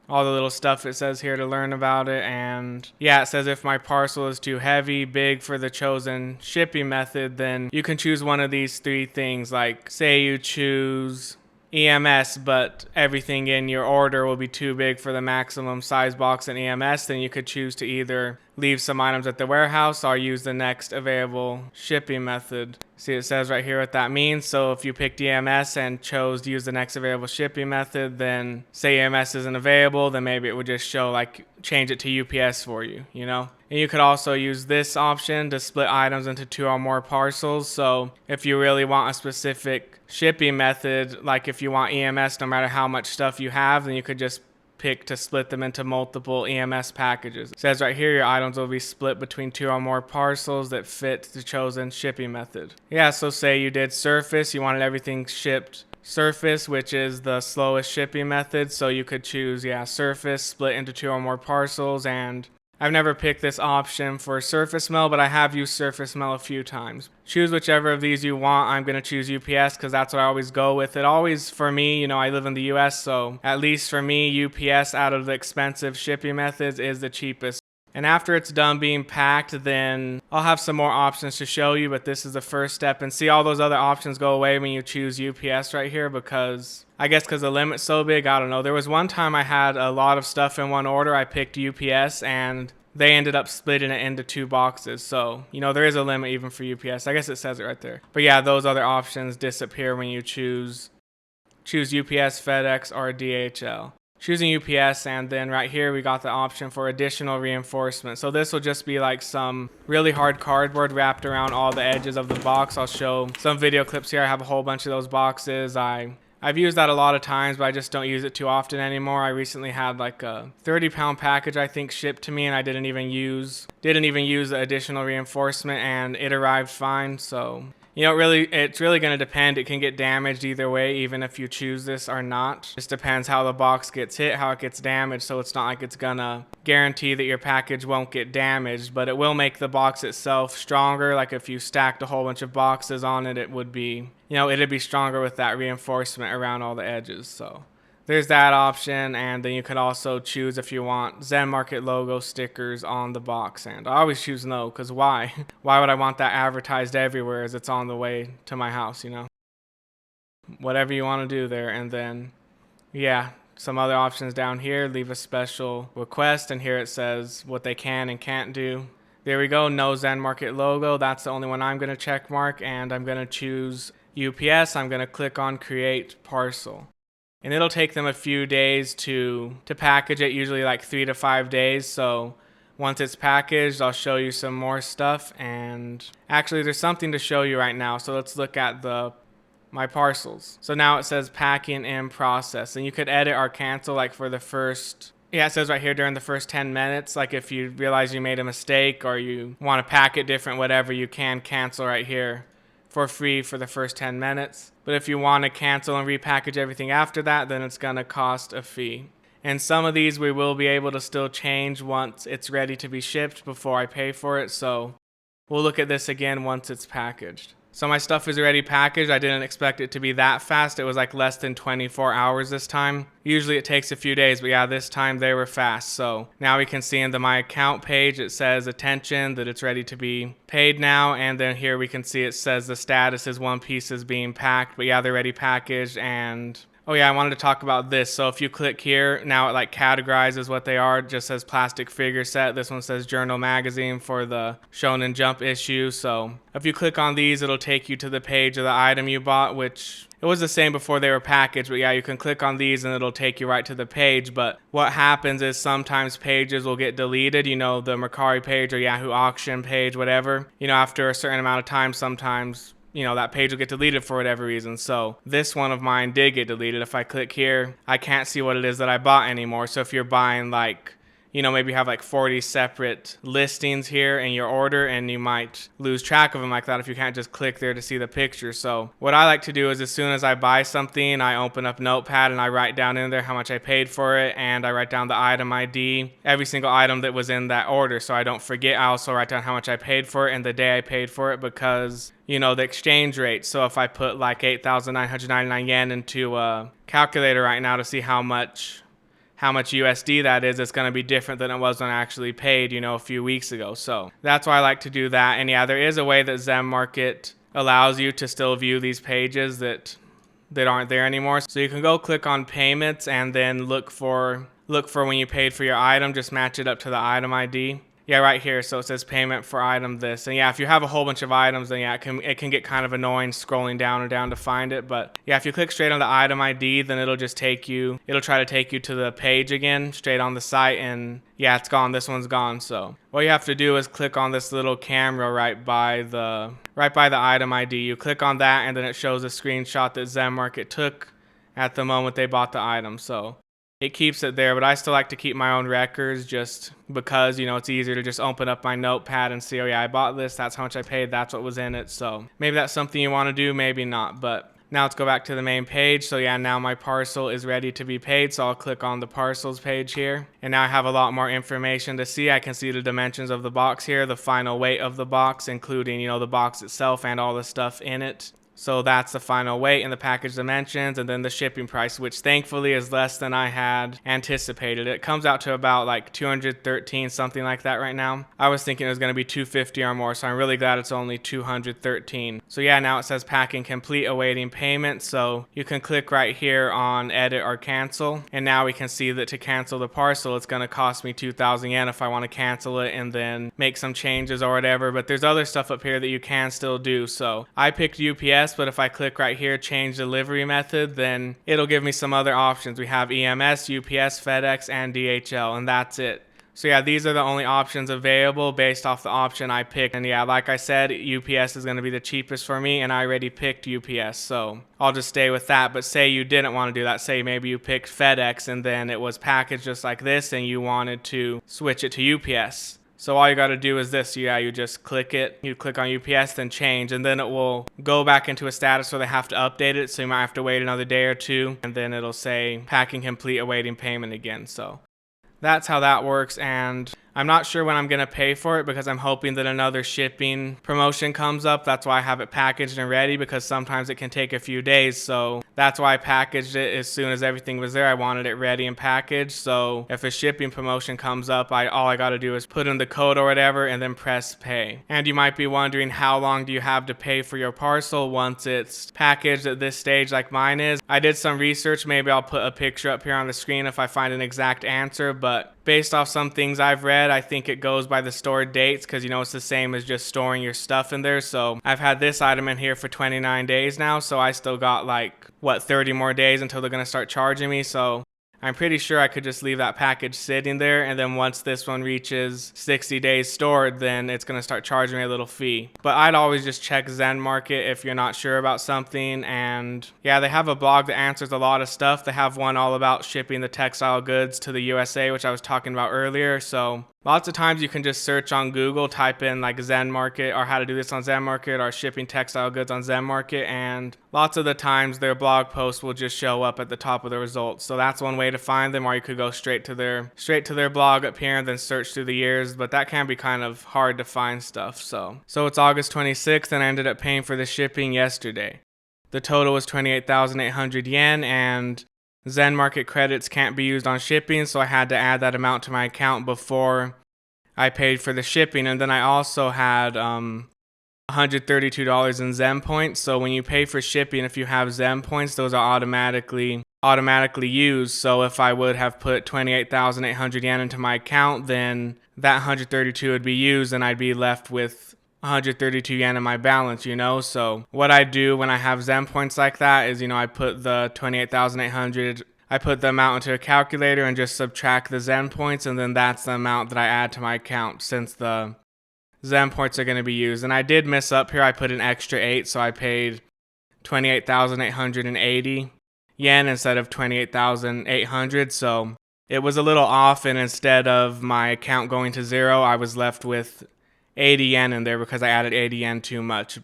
little stuff it says here to learn about it. And yeah, it says if my parcel is too heavy, big for the chosen shipping method, then you can choose one of these three things. Like say you choose EMS, but everything in your order will be too big for the maximum size box in EMS, then you could choose to either leave some items at the warehouse or use the next available shipping method. See, it says right here what that means. So if you picked EMS and chose to use the next available shipping method, then say EMS isn't available, then maybe it would just show like change it to UPS for you, And you could also use this option to split items into 2 or more parcels. So if you really want a specific shipping method, like if you want EMS no matter how much stuff you have, then you could just pick to split them into multiple EMS packages. It says right here your items will be split between 2 or more parcels that fit the chosen shipping method. Yeah, so say you did Surface, you wanted everything shipped Surface, which is the slowest shipping method, so you could choose Surface, split into 2 or more parcels. And I've never picked this option for Surface Mail, but I have used Surface Mail a few times. Choose whichever of these you want. I'm going to choose UPS because that's what I always go with. It always, for me, I live in the US, so at least for me, UPS out of the expensive shipping methods is the cheapest. And after it's done being packed, then I'll have some more options to show you, but this is the first step. And see, all those other options go away when you choose UPS right here because the limit's so big, I don't know. There was one time I had a lot of stuff in one order. I picked UPS and they ended up splitting it into 2 boxes. So, there is a limit even for UPS. I guess it says it right there. But yeah, those other options disappear when you choose UPS, FedEx, or DHL. Choosing UPS, and then right here we got the option for additional reinforcement. So this will just be like some really hard cardboard wrapped around all the edges of the box. I'll show some video clips here. I have a whole bunch of those boxes. I I've used that a lot of times, but I just don't use it too often anymore. I recently had like a 30-pound package, I think, shipped to me, and I didn't even use the additional reinforcement, and it arrived fine. So it's really going to depend. It can get damaged either way, even if you choose this or not. Just depends how the box gets hit, how it gets damaged. So it's not like it's gonna guarantee that your package won't get damaged, but it will make the box itself stronger. Like if you stacked a whole bunch of boxes on it, it would be, it'd be stronger with that reinforcement around all the edges. So there's that option, and then you could also choose if you want Zenmarket logo stickers on the box. And I always choose no, because why? Why would I want that advertised everywhere as it's on the way to my house, Whatever you want to do there. And then, yeah, some other options down here. Leave a special request, and here it says what they can and can't do. There we go, no Zenmarket logo. That's the only one I'm going to check mark, and I'm going to choose UPS. I'm going to click on create parcel. And it'll take them a few days to package it, usually like 3 to 5 days. So once it's packaged, I'll show you some more stuff. And actually, there's something to show you right now. So let's look at my parcels. So now it says packing in process. And you could edit or cancel like for the first... Yeah, it says right here during the first 10 minutes. Like if you realize you made a mistake or you want to pack it different, whatever, you can cancel right here for free for the first 10 minutes. But if you want to cancel and repackage everything after that, then it's going to cost a fee. And some of these we will be able to still change once it's ready to be shipped before I pay for it. So we'll look at this again once it's packaged. So my stuff is already packaged. I didn't expect it to be that fast. It was like less than 24 hours this time. Usually it takes a few days, but yeah, this time they were fast. So now we can see in the My Account page, it says attention, that it's ready to be paid now. And then here we can see it says the status is one piece is being packed, but yeah, they're already packaged. And oh yeah, I wanted to talk about this. So if you click here, now it like categorizes what they are. It just says plastic figure set. This one says Journal Magazine for the Shonen Jump issue. So if you click on these, it'll take you to the page of the item you bought, which it was the same before they were packaged. But yeah, you can click on these and it'll take you right to the page. But what happens is sometimes pages will get deleted, the Mercari page or Yahoo auction page, whatever. After a certain amount of time, sometimes that page will get deleted for whatever reason. So this one of mine did get deleted. If I click here, I can't see what it is that I bought anymore. So if you're buying like, maybe you have like 40 separate listings here in your order, and you might lose track of them like that if you can't just click there to see the picture. So what I like to do is as soon as I buy something, I open up Notepad and I write down in there how much I paid for it, and I write down the item ID, every single item that was in that order, so I don't forget. I also write down how much I paid for it and the day I paid for it, because the exchange rate. So if I put like 8,999 yen into a calculator right now to see how much USD that is, it's going to be different than it was when I actually paid, a few weeks ago. So that's why I like to do that. And yeah, there is a way that Zenmarket allows you to still view these pages that aren't there anymore. So you can go click on payments and then look for when you paid for your item, just match it up to the item ID. Yeah, right here. So it says payment for item this. And yeah, if you have a whole bunch of items, then yeah, it can get kind of annoying scrolling down to find it. But yeah, if you click straight on the item ID, then it'll try to take you to the page again, straight on the site. And yeah, it's gone. This one's gone. So what you have to do is click on this little camera right by the item ID. You click on that, and then it shows a screenshot that Zenmarket took at the moment they bought the item. So it keeps it there, but I still like to keep my own records just because, it's easier to just open up my Notepad and see, oh yeah, I bought this, that's how much I paid, that's what was in it. So maybe that's something you want to do, maybe not. But now let's go back to the main page. So yeah, now my parcel is ready to be paid. So I'll click on the parcels page here. And now I have a lot more information to see. I can see the dimensions of the box here, the final weight of the box, including, the box itself and all the stuff in it. So that's the final weight and the package dimensions, and then the shipping price, which thankfully is less than I had anticipated. It comes out to about like 213, something like that right now. I was thinking it was going to be 250 or more, so I'm really glad it's only 213. So yeah, now it says packing complete, awaiting payment. So you can click right here on edit or cancel, and now we can see that to cancel the parcel, it's going to cost me 2,000 yen if I want to cancel it and then make some changes or whatever. But there's other stuff up here that you can still do. So I picked UPS. But if I click right here, change delivery method, then it'll give me some other options. We have EMS, UPS, FedEx, and DHL, and that's it. So yeah, these are the only options available based off the option I picked. And yeah, like I said, UPS is going to be the cheapest for me, and I already picked UPS, so I'll just stay with that. But say you didn't want to do that. Say maybe you picked FedEx and then it was packaged just like this and you wanted to switch it to UPS. So all you got to do is this. Yeah, you just click it. You click on UPS, then change, and then it will go back into a status where they have to update it. So you might have to wait another day or two, and then it'll say packing complete, awaiting payment again. So that's how that works, and I'm not sure when I'm going to pay for it because I'm hoping that another shipping promotion comes up. That's why I have it packaged and ready, because sometimes it can take a few days. So that's why I packaged it as soon as everything was there. I wanted it ready and packaged. So if a shipping promotion comes up, all I got to do is put in the code or whatever and then press pay. And you might be wondering, how long do you have to pay for your parcel once it's packaged at this stage like mine is? I did some research. Maybe I'll put a picture up here on the screen if I find an exact answer, but based off some things I've read, I think it goes by the stored dates, because it's the same as just storing your stuff in there. So I've had this item in here for 29 days now, so I still got 30 more days until they're going to start charging me. So I'm pretty sure I could just leave that package sitting there, and then once this one reaches 60 days stored, then it's going to start charging me a little fee. But I'd always just check Zenmarket if you're not sure about something. And yeah, they have a blog that answers a lot of stuff. They have one all about shipping the textile goods to the USA, which I was talking about earlier. So lots of times you can just search on Google, type in Zenmarket or how to do this on Zenmarket or shipping textile goods on Zenmarket, and lots of the times their blog post will just show up at the top of the results. So that's one way to find them, or you could go straight to their blog up here and then search through the years, but that can be kind of hard to find stuff. So it's August 26th, and I ended up paying for the shipping yesterday. The total was 28,800 yen, and Zenmarket credits can't be used on shipping, so I had to add that amount to my account before I paid for the shipping. And then I also had $132 in Zen points. So when you pay for shipping, if you have Zen points, those are automatically used. So if I would have put 28,800 yen into my account, then that 132 would be used, and I'd be left with 132 yen in my balance, So what I do when I have Zen points like that is, I put the 28,800, I put the amount into a calculator and just subtract the Zen points, and then that's the amount that I add to my account since the Zen points are going to be used. And I did miss up here. I put an extra 8, so I paid 28,880 yen instead of 28,800. So it was a little off, and instead of my account going to 0, I was left with 80 yen in there because I added 80 yen too much.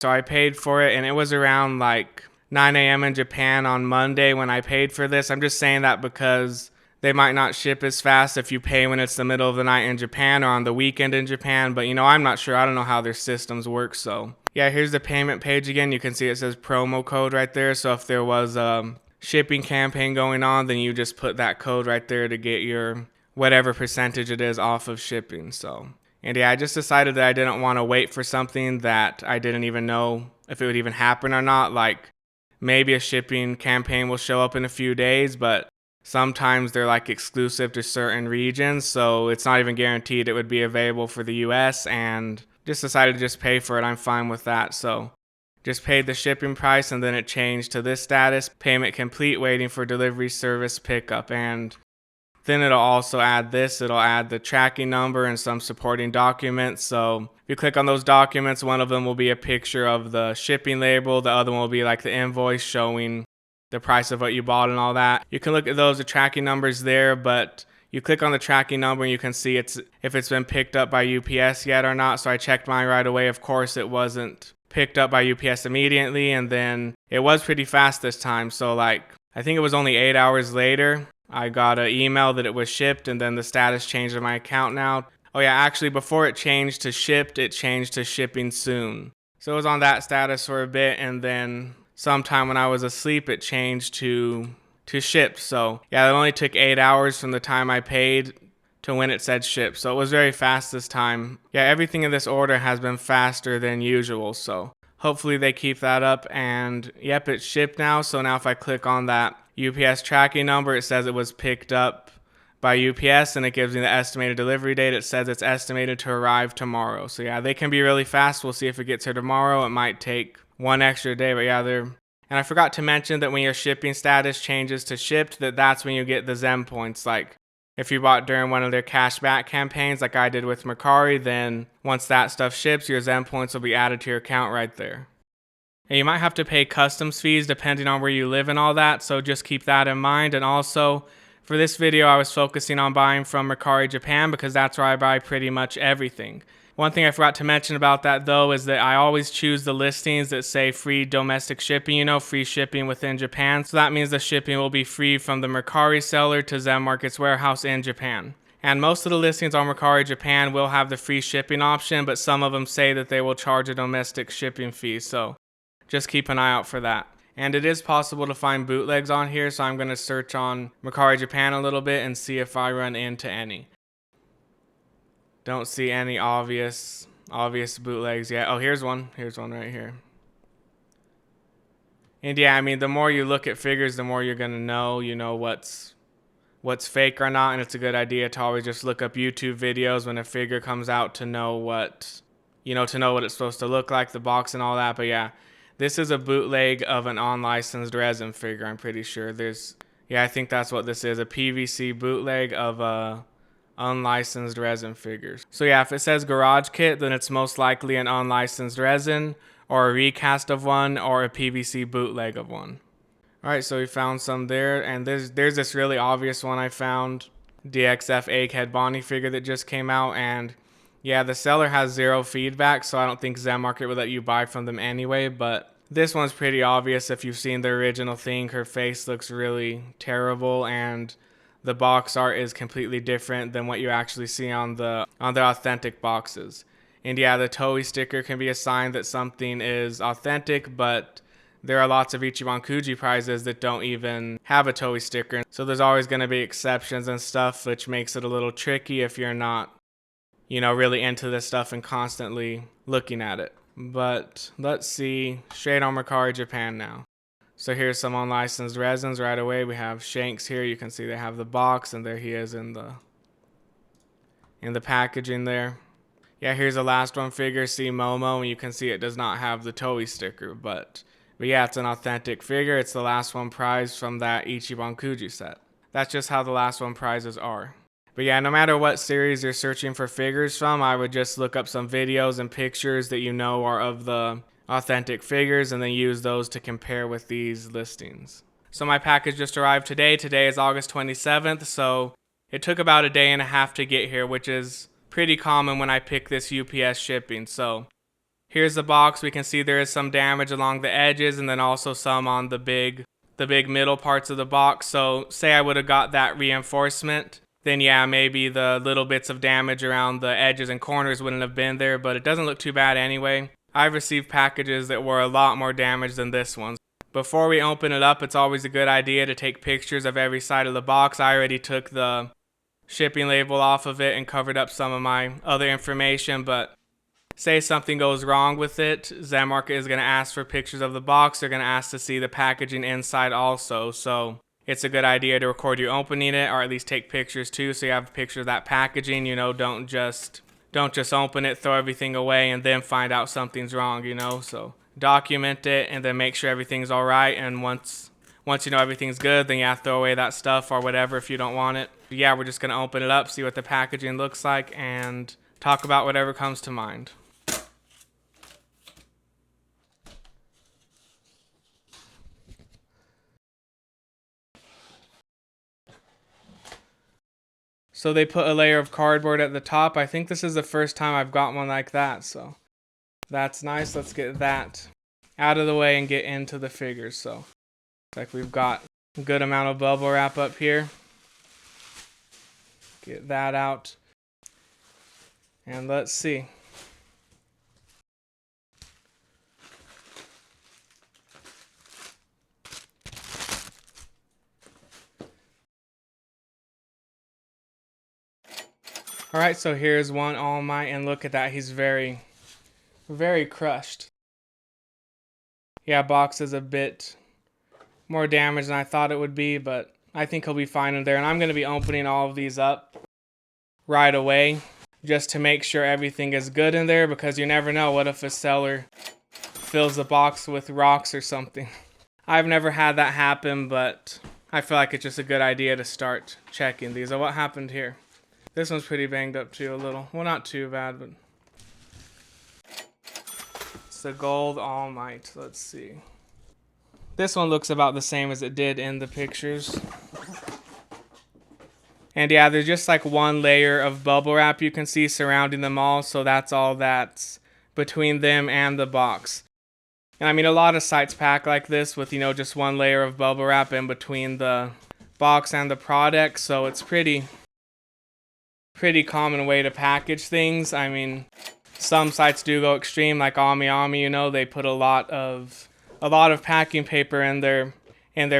So I paid for it, and it was around 9 a.m. in Japan on Monday when I paid for this. I'm just saying that because they might not ship as fast if you pay when it's the middle of the night in Japan or on the weekend in Japan. But I'm not sure. I don't know how their systems work. So yeah, here's the payment page again. You can see it says promo code right there. So if there was a shipping campaign going on, then you just put that code right there to get your whatever percentage it is off of shipping. So, and yeah, I just decided that I didn't want to wait for something that I didn't even know if it would even happen or not. Maybe a shipping campaign will show up in a few days, but sometimes they're exclusive to certain regions, so it's not even guaranteed it would be available for the US, and just decided to just pay for it. I'm fine with that. So just paid the shipping price, and then it changed to this status: payment complete, waiting for delivery service pickup. And then it'll also add this. It'll add the tracking number and some supporting documents. So if you click on those documents, one of them will be a picture of the shipping label. The other one will be the invoice showing the price of what you bought and all that. You can look at those, the tracking numbers there, but you click on the tracking number and you can see if it's been picked up by UPS yet or not. So I checked mine right away. Of course, it wasn't picked up by UPS immediately, and then it was pretty fast this time. So I think it was only 8 hours later, I got an email that it was shipped, and then the status changed on my account now. Oh yeah, actually before it changed to shipped, it changed to shipping soon. So it was on that status for a bit, and then sometime when I was asleep, it changed to shipped. So yeah, it only took 8 hours from the time I paid to when it said shipped. So it was very fast this time. Yeah, everything in this order has been faster than usual. So hopefully they keep that up. And yep, it's shipped now. So now if I click on that UPS tracking number, it says it was picked up by UPS, and it gives me the estimated delivery date. It says it's estimated to arrive tomorrow. So yeah, they can be really fast. We'll see if it gets here tomorrow. It might take one extra day, but yeah, and I forgot to mention that when your shipping status changes to shipped, that's when you get the Zen points. If you bought during one of their cashback campaigns like I did with Mercari, then once that stuff ships, your Zen points will be added to your account right there. And you might have to pay customs fees depending on where you live and all that, so just keep that in mind. And also, for this video, I was focusing on buying from Mercari Japan because that's where I buy pretty much everything. One thing I forgot to mention about that though is that I always choose the listings that say free domestic shipping, free shipping within Japan. So that means the shipping will be free from the Mercari seller to Zenmarkets warehouse in Japan. And most of the listings on Mercari Japan will have the free shipping option, but some of them say that they will charge a domestic shipping fee. So just keep an eye out for that. And it is possible to find bootlegs on here, so I'm going to search on Mercari Japan a little bit and see if I run into any. Don't see any obvious bootlegs yet. Oh, here's one. Here's one right here. And yeah, I mean, the more you look at figures, the more you're going to know, what's fake or not. And it's a good idea to always just look up YouTube videos when a figure comes out to know what it's supposed to look like, the box and all that. But yeah, this is a bootleg of an unlicensed resin figure, I'm pretty sure. I think that's what this is, a PVC bootleg of a unlicensed resin figures. So yeah, if it says garage kit, then it's most likely an unlicensed resin or a recast of one or a PVC bootleg of one. Alright, so we found some there, and there's this really obvious one I found, DXF Egghead Bonnie figure that just came out, and yeah, the seller has zero feedback, so I don't think Zenmarket would let you buy from them anyway, but this one's pretty obvious if you've seen the original thing. Her face looks really terrible, and the box art is completely different than what you actually see on the authentic boxes. And yeah, the Toei sticker can be a sign that something is authentic, but there are lots of Ichiban Kuji prizes that don't even have a Toei sticker. So there's always going to be exceptions and stuff, which makes it a little tricky if you're not, really into this stuff and constantly looking at it. But let's see, straight on Mercari Japan now. So here's some unlicensed resins right away. We have Shanks here. You can see they have the box, and there he is in the packaging there. Yeah, here's the last one figure, see Momo, and you can see it does not have the Toei sticker, but yeah, it's an authentic figure. It's the last one prize from that Ichiban Kuji set. That's just how the last one prizes are. But yeah, no matter what series you're searching for figures from, I would just look up some videos and pictures that are of the authentic figures and then use those to compare with these listings. So my package just arrived today. Today is August 27th, so it took about a day and a half to get here, which is pretty common when I pick this UPS shipping. So here's the box. We can see there is some damage along the edges and then also some on the big middle parts of the box. So say I would have got that reinforcement, then yeah, maybe the little bits of damage around the edges and corners wouldn't have been there, but it doesn't look too bad anyway. I've received packages that were a lot more damaged than this one. Before we open it up, it's always a good idea to take pictures of every side of the box. I already took the shipping label off of it and covered up some of my other information, but say something goes wrong with it, Zenmarket is going to ask for pictures of the box. They're going to ask to see the packaging inside also, so it's a good idea to record you opening it, or at least take pictures too, so you have a picture of that packaging. Don't just open it, throw everything away, and then find out something's wrong, So document it and then make sure everything's all right. And once you know everything's good, then throw away that stuff or whatever if you don't want it. But yeah, we're just going to open it up, see what the packaging looks like, and talk about whatever comes to mind. So they put a layer of cardboard at the top. I think this is the first time I've got one like that, so that's nice. Let's get that out of the way and get into the figures. So it's like we've got a good amount of bubble wrap up here. Get that out. And let's see. Alright, so here's one All Might, and look at that. He's very, very crushed. Yeah, box is a bit more damaged than I thought it would be, but I think he'll be fine in there. And I'm going to be opening all of these up right away just to make sure everything is good in there, because you never know. What if a seller fills the box with rocks or something? I've never had that happen, but I feel like it's just a good idea to start checking these. Oh, what happened here? This one's pretty banged up too, a little. Well, not too bad, but it's the Gold All Might. Let's see. This one looks about the same as it did in the pictures. And yeah, there's just like one layer of bubble wrap you can see surrounding them all, so that's all that's between them and the box. And I mean, a lot of sites pack like this with, you know, just one layer of bubble wrap in between the box and the product, so it's pretty common way to package things. I mean, some sites do go extreme, like Ami, you know, they put a lot of packing paper in their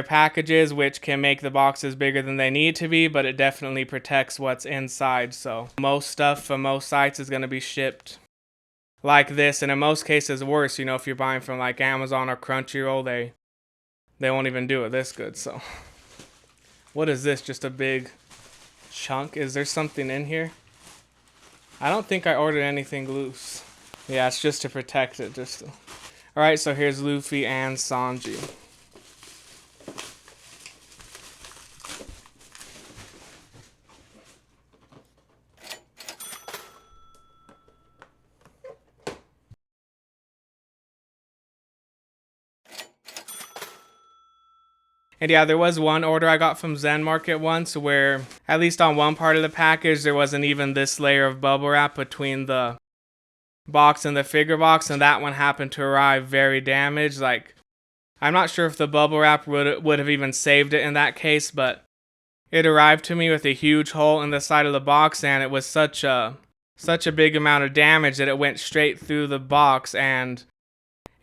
packages, which can make the boxes bigger than they need to be, but it definitely protects what's inside. So most stuff from most sites is going to be shipped like this, and in most cases worse. You know, if you're buying from like Amazon or Crunchyroll, they won't even do it this good. So what is this? Just a big chunk? Is there something in here? I don't think I ordered anything loose. Yeah, it's just to protect it. Alright, so here's Luffy and Sanji. And yeah, there was one order I got from Zenmarket once where, at least on one part of the package, there wasn't even this layer of bubble wrap between the box and the figure box, and that one happened to arrive very damaged. Like, I'm not sure if the bubble wrap would have even saved it in that case, but it arrived to me with a huge hole in the side of the box, and it was such a big amount of damage that it went straight through the box, and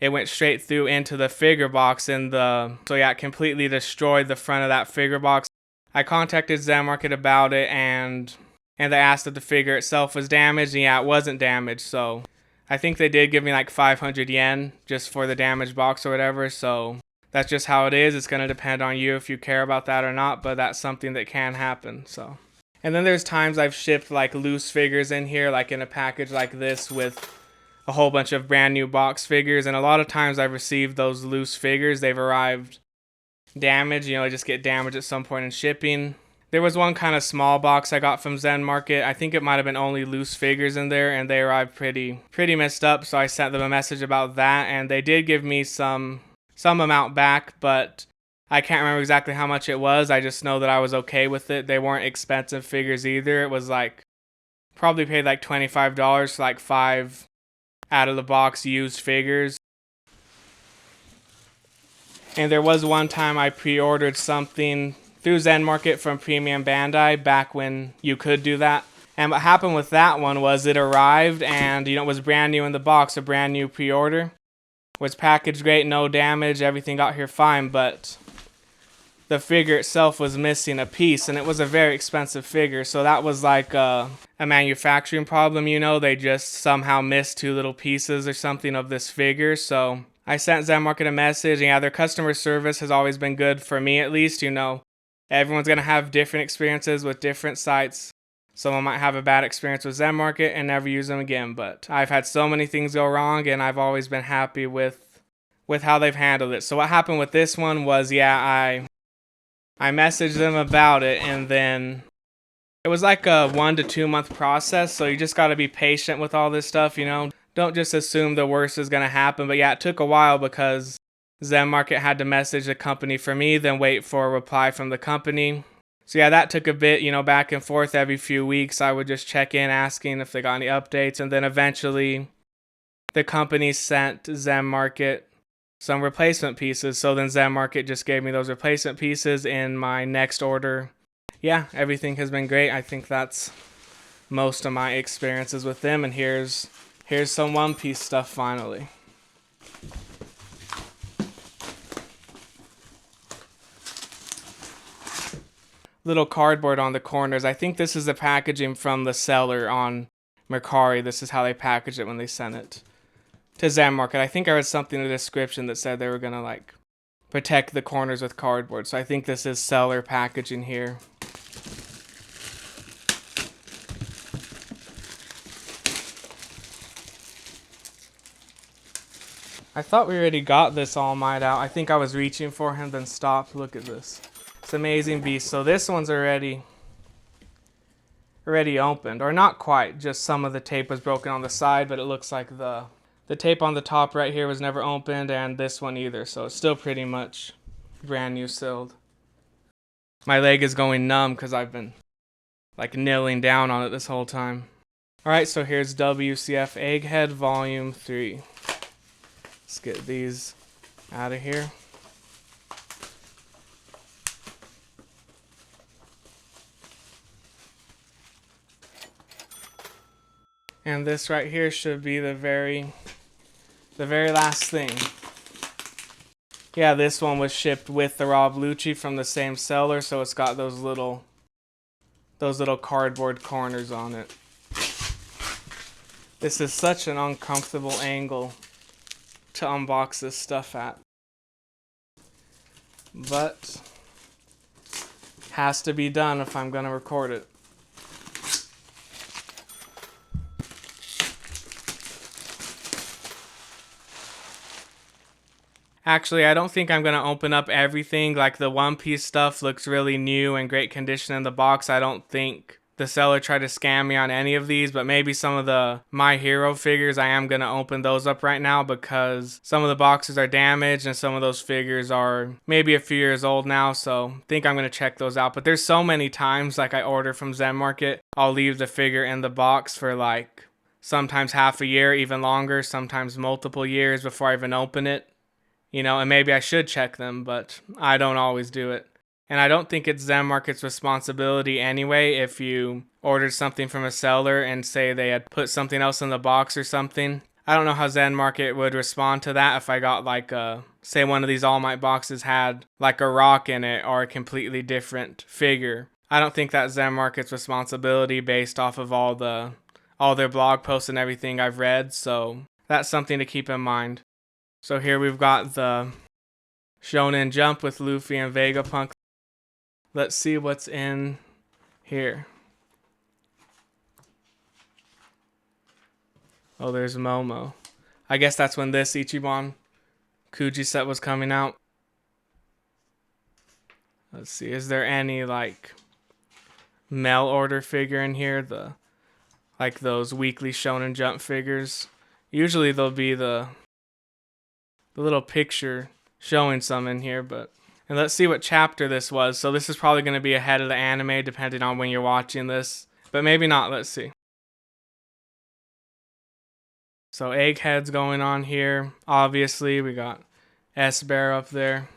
it went straight through into the figure box, so yeah, it completely destroyed the front of that figure box. I contacted Zenmarket about it, and they asked if the figure itself was damaged, and yeah, it wasn't damaged. So I think they did give me like 500 yen just for the damaged box or whatever. So that's just how it is. It's going to depend on you if you care about that or not, but that's something that can happen. So, and then there's times I've shipped like loose figures in here, like in a package like this with a whole bunch of brand new box figures, and a lot of times I've received those loose figures. They've arrived damaged, you know, they just get damaged at some point in shipping. There was one kind of small box I got from Zenmarket. I think it might have been only loose figures in there, and they arrived pretty messed up, so I sent them a message about that, and they did give me some amount back, but I can't remember exactly how much it was. I just know that I was okay with it. They weren't expensive figures either. It was like, probably paid like $25 for like 5 out of the box used figures. And there was one time I pre-ordered something through Zenmarket from Premium Bandai back when you could do that. And what happened with that one was it arrived and, you know, it was brand new in the box, a brand new pre-order. Was packaged great, no damage, everything got here fine, but the figure itself was missing a piece, and it was a very expensive figure, so that was like a manufacturing problem, you know. They just somehow missed 2 little pieces or something of this figure. So I sent Zenmarket a message, and yeah, their customer service has always been good for me, at least. You know, everyone's gonna have different experiences with different sites. Someone might have a bad experience with Zenmarket and never use them again, but I've had so many things go wrong, and I've always been happy with how they've handled it. So what happened with this one was, yeah, I messaged them about it, and then it was like a 1 to 2 month process, so you just got to be patient with all this stuff, you know. Don't just assume the worst is going to happen. But yeah, it took a while because Zenmarket had to message the company for me, then wait for a reply from the company. So yeah, that took a bit, you know, back and forth every few weeks. I would just check in asking if they got any updates, and then eventually the company sent Zenmarket some replacement pieces. So then Zenmarket just gave me those replacement pieces in my next order. Yeah, everything has been great. I think that's most of my experiences with them. And here's some One Piece stuff finally. Little cardboard on the corners. I think this is the packaging from the seller on Mercari. This is how they packaged it when they sent it to Zenmarket. I think I read something in the description that said they were gonna like protect the corners with cardboard. So I think this is seller packaging here. I thought we already got this All Might out. I think I was reaching for him, then stopped. Look at this. It's Amazing Beast. So this one's already opened, or not quite, just some of the tape was broken on the side, but it looks like the tape on the top right here was never opened, and this one either, so it's still pretty much brand new sealed. My leg is going numb because I've been like kneeling down on it this whole time. Alright, so here's WCF Egghead Volume 3. Let's get these out of here. And this right here should be the very last thing. Yeah, this one was shipped with the Rob Lucci from the same seller, so it's got those little cardboard corners on it. This is such an uncomfortable angle to unbox this stuff at. But has to be done if I'm gonna record it. Actually, I don't think I'm going to open up everything. Like the One Piece stuff looks really new and great condition in the box. I don't think the seller tried to scam me on any of these, but maybe some of the My Hero figures, I am going to open those up right now because some of the boxes are damaged and some of those figures are maybe a few years old now, so I think I'm going to check those out. But there's so many times like I order from Zenmarket, I'll leave the figure in the box for like sometimes half a year, even longer, sometimes multiple years before I even open it. You know, and maybe I should check them, but I don't always do it. And I don't think it's Zenmarket's responsibility anyway if you ordered something from a seller and say they had put something else in the box or something. I don't know how Zenmarket would respond to that if I got like say one of these All Might boxes had like a rock in it or a completely different figure. I don't think that's Zenmarket's responsibility based off of all their blog posts and everything I've read, so that's something to keep in mind. So here we've got the Shonen Jump with Luffy and Vegapunk. Let's see what's in here. Oh, there's Momo. I guess that's when this Ichiban Kuji set was coming out. Let's see, is there any like mail order figure in here? Like those weekly Shonen Jump figures. Usually there'll be the little picture showing some in here, but and let's see what chapter this was. So this is probably going to be ahead of the anime depending on when you're watching this, but maybe not. Let's see. So Egghead's going on here. Obviously, we got S-Bear up there.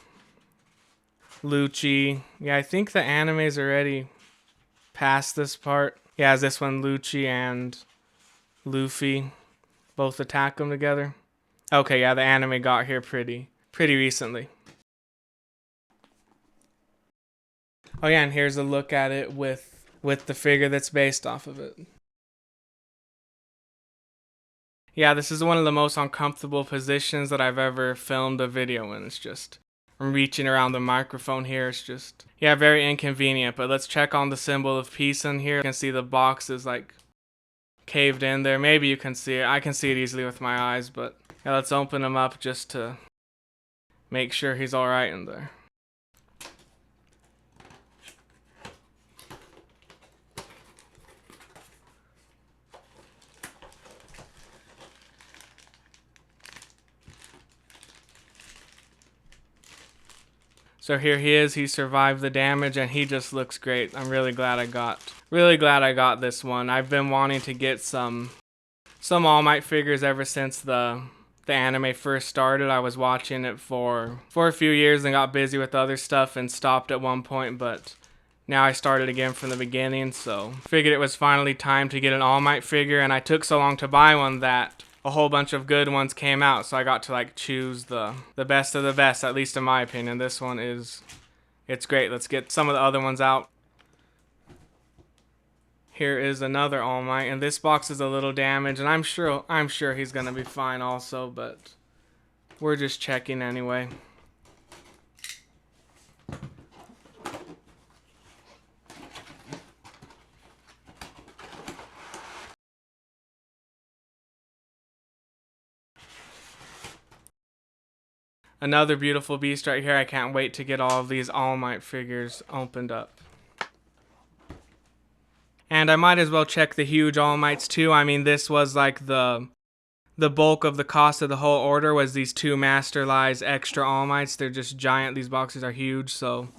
Lucci. Yeah, I think the anime's already past this part. Yeah, is this one Lucci and Luffy both attack them together? Okay, yeah, the anime got here pretty recently. Oh yeah, and here's a look at it with the figure that's based off of it. Yeah, this is one of the most uncomfortable positions that I've ever filmed a video in. It's just, I'm reaching around the microphone here. It's just, yeah, very inconvenient. But let's check on the symbol of peace in here. You can see the box is like caved in there. Maybe you can see it. I can see it easily with my eyes, but yeah, let's open him up just to make sure he's all right in there. So here he is. He survived the damage and he just looks great. I'm really glad I got this one. I've been wanting to get some All Might figures ever since the anime first started. I was watching it for a few years and got busy with other stuff and stopped at one point, but now I started again from the beginning, so figured it was finally time to get an All Might figure, and I took so long to buy one that a whole bunch of good ones came out, so I got to like choose the best of the best, at least in my opinion. This one it's great. Let's get some of the other ones out. Here is another All Might, and this box is a little damaged, and I'm sure he's gonna be fine also, but we're just checking anyway. Another beautiful beast right here. I can't wait to get all of these All Might figures opened up. And I might as well check the huge All Mights too. I mean, this was like the bulk of the cost of the whole order was these two Master Lies extra All Mights. They're just giant. These boxes are huge, so...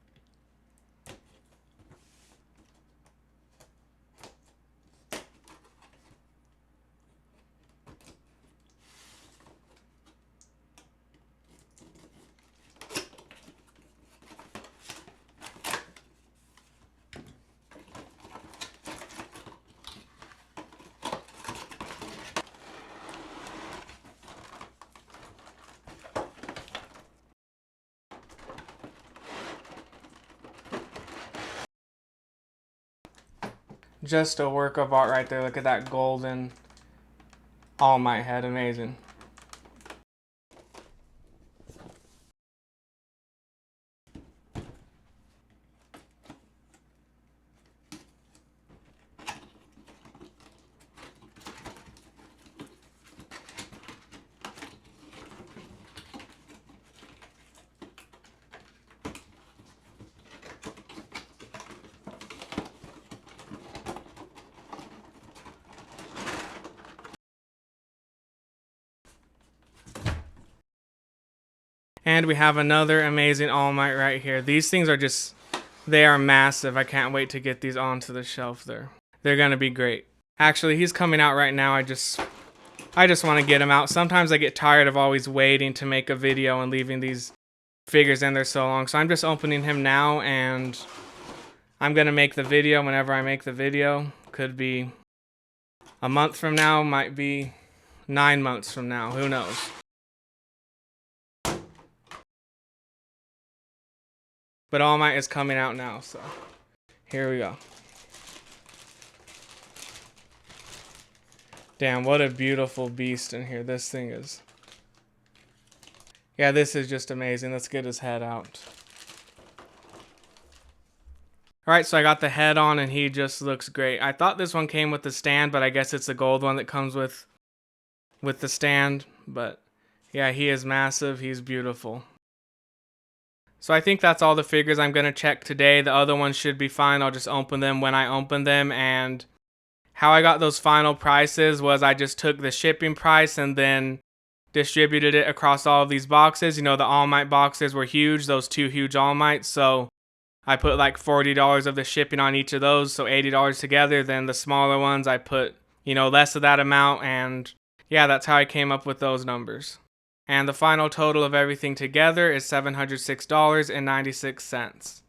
Just a work of art right there. Look at that golden All Might head. Amazing. And we have another amazing All Might right here. These things are just, they are massive. I can't wait to get these onto the shelf there. They're going to be great. Actually, he's coming out right now. I just want to get him out. Sometimes I get tired of always waiting to make a video and leaving these figures in there so long. So I'm just opening him now, and I'm going to make the video whenever I make the video. Could be a month from now, might be 9 months from now. Who knows? But All Might is coming out now, so here we go. Damn, what a beautiful beast in here this thing is. Yeah, this is just amazing. Let's get his head out. Alright, so I got the head on and he just looks great. I thought this one came with the stand, but I guess it's the gold one that comes with the stand. But yeah, he is massive. He's beautiful. So I think that's all the figures I'm going to check today. The other ones should be fine. I'll just open them when I open them. And how I got those final prices was I just took the shipping price and then distributed it across all of these boxes. You know, the All Might boxes were huge, those two huge All Mights. So I put like $40 of the shipping on each of those, so $80 together. Then the smaller ones, I put, you know, less of that amount. And yeah, that's how I came up with those numbers. And the final total of everything together is $706.96.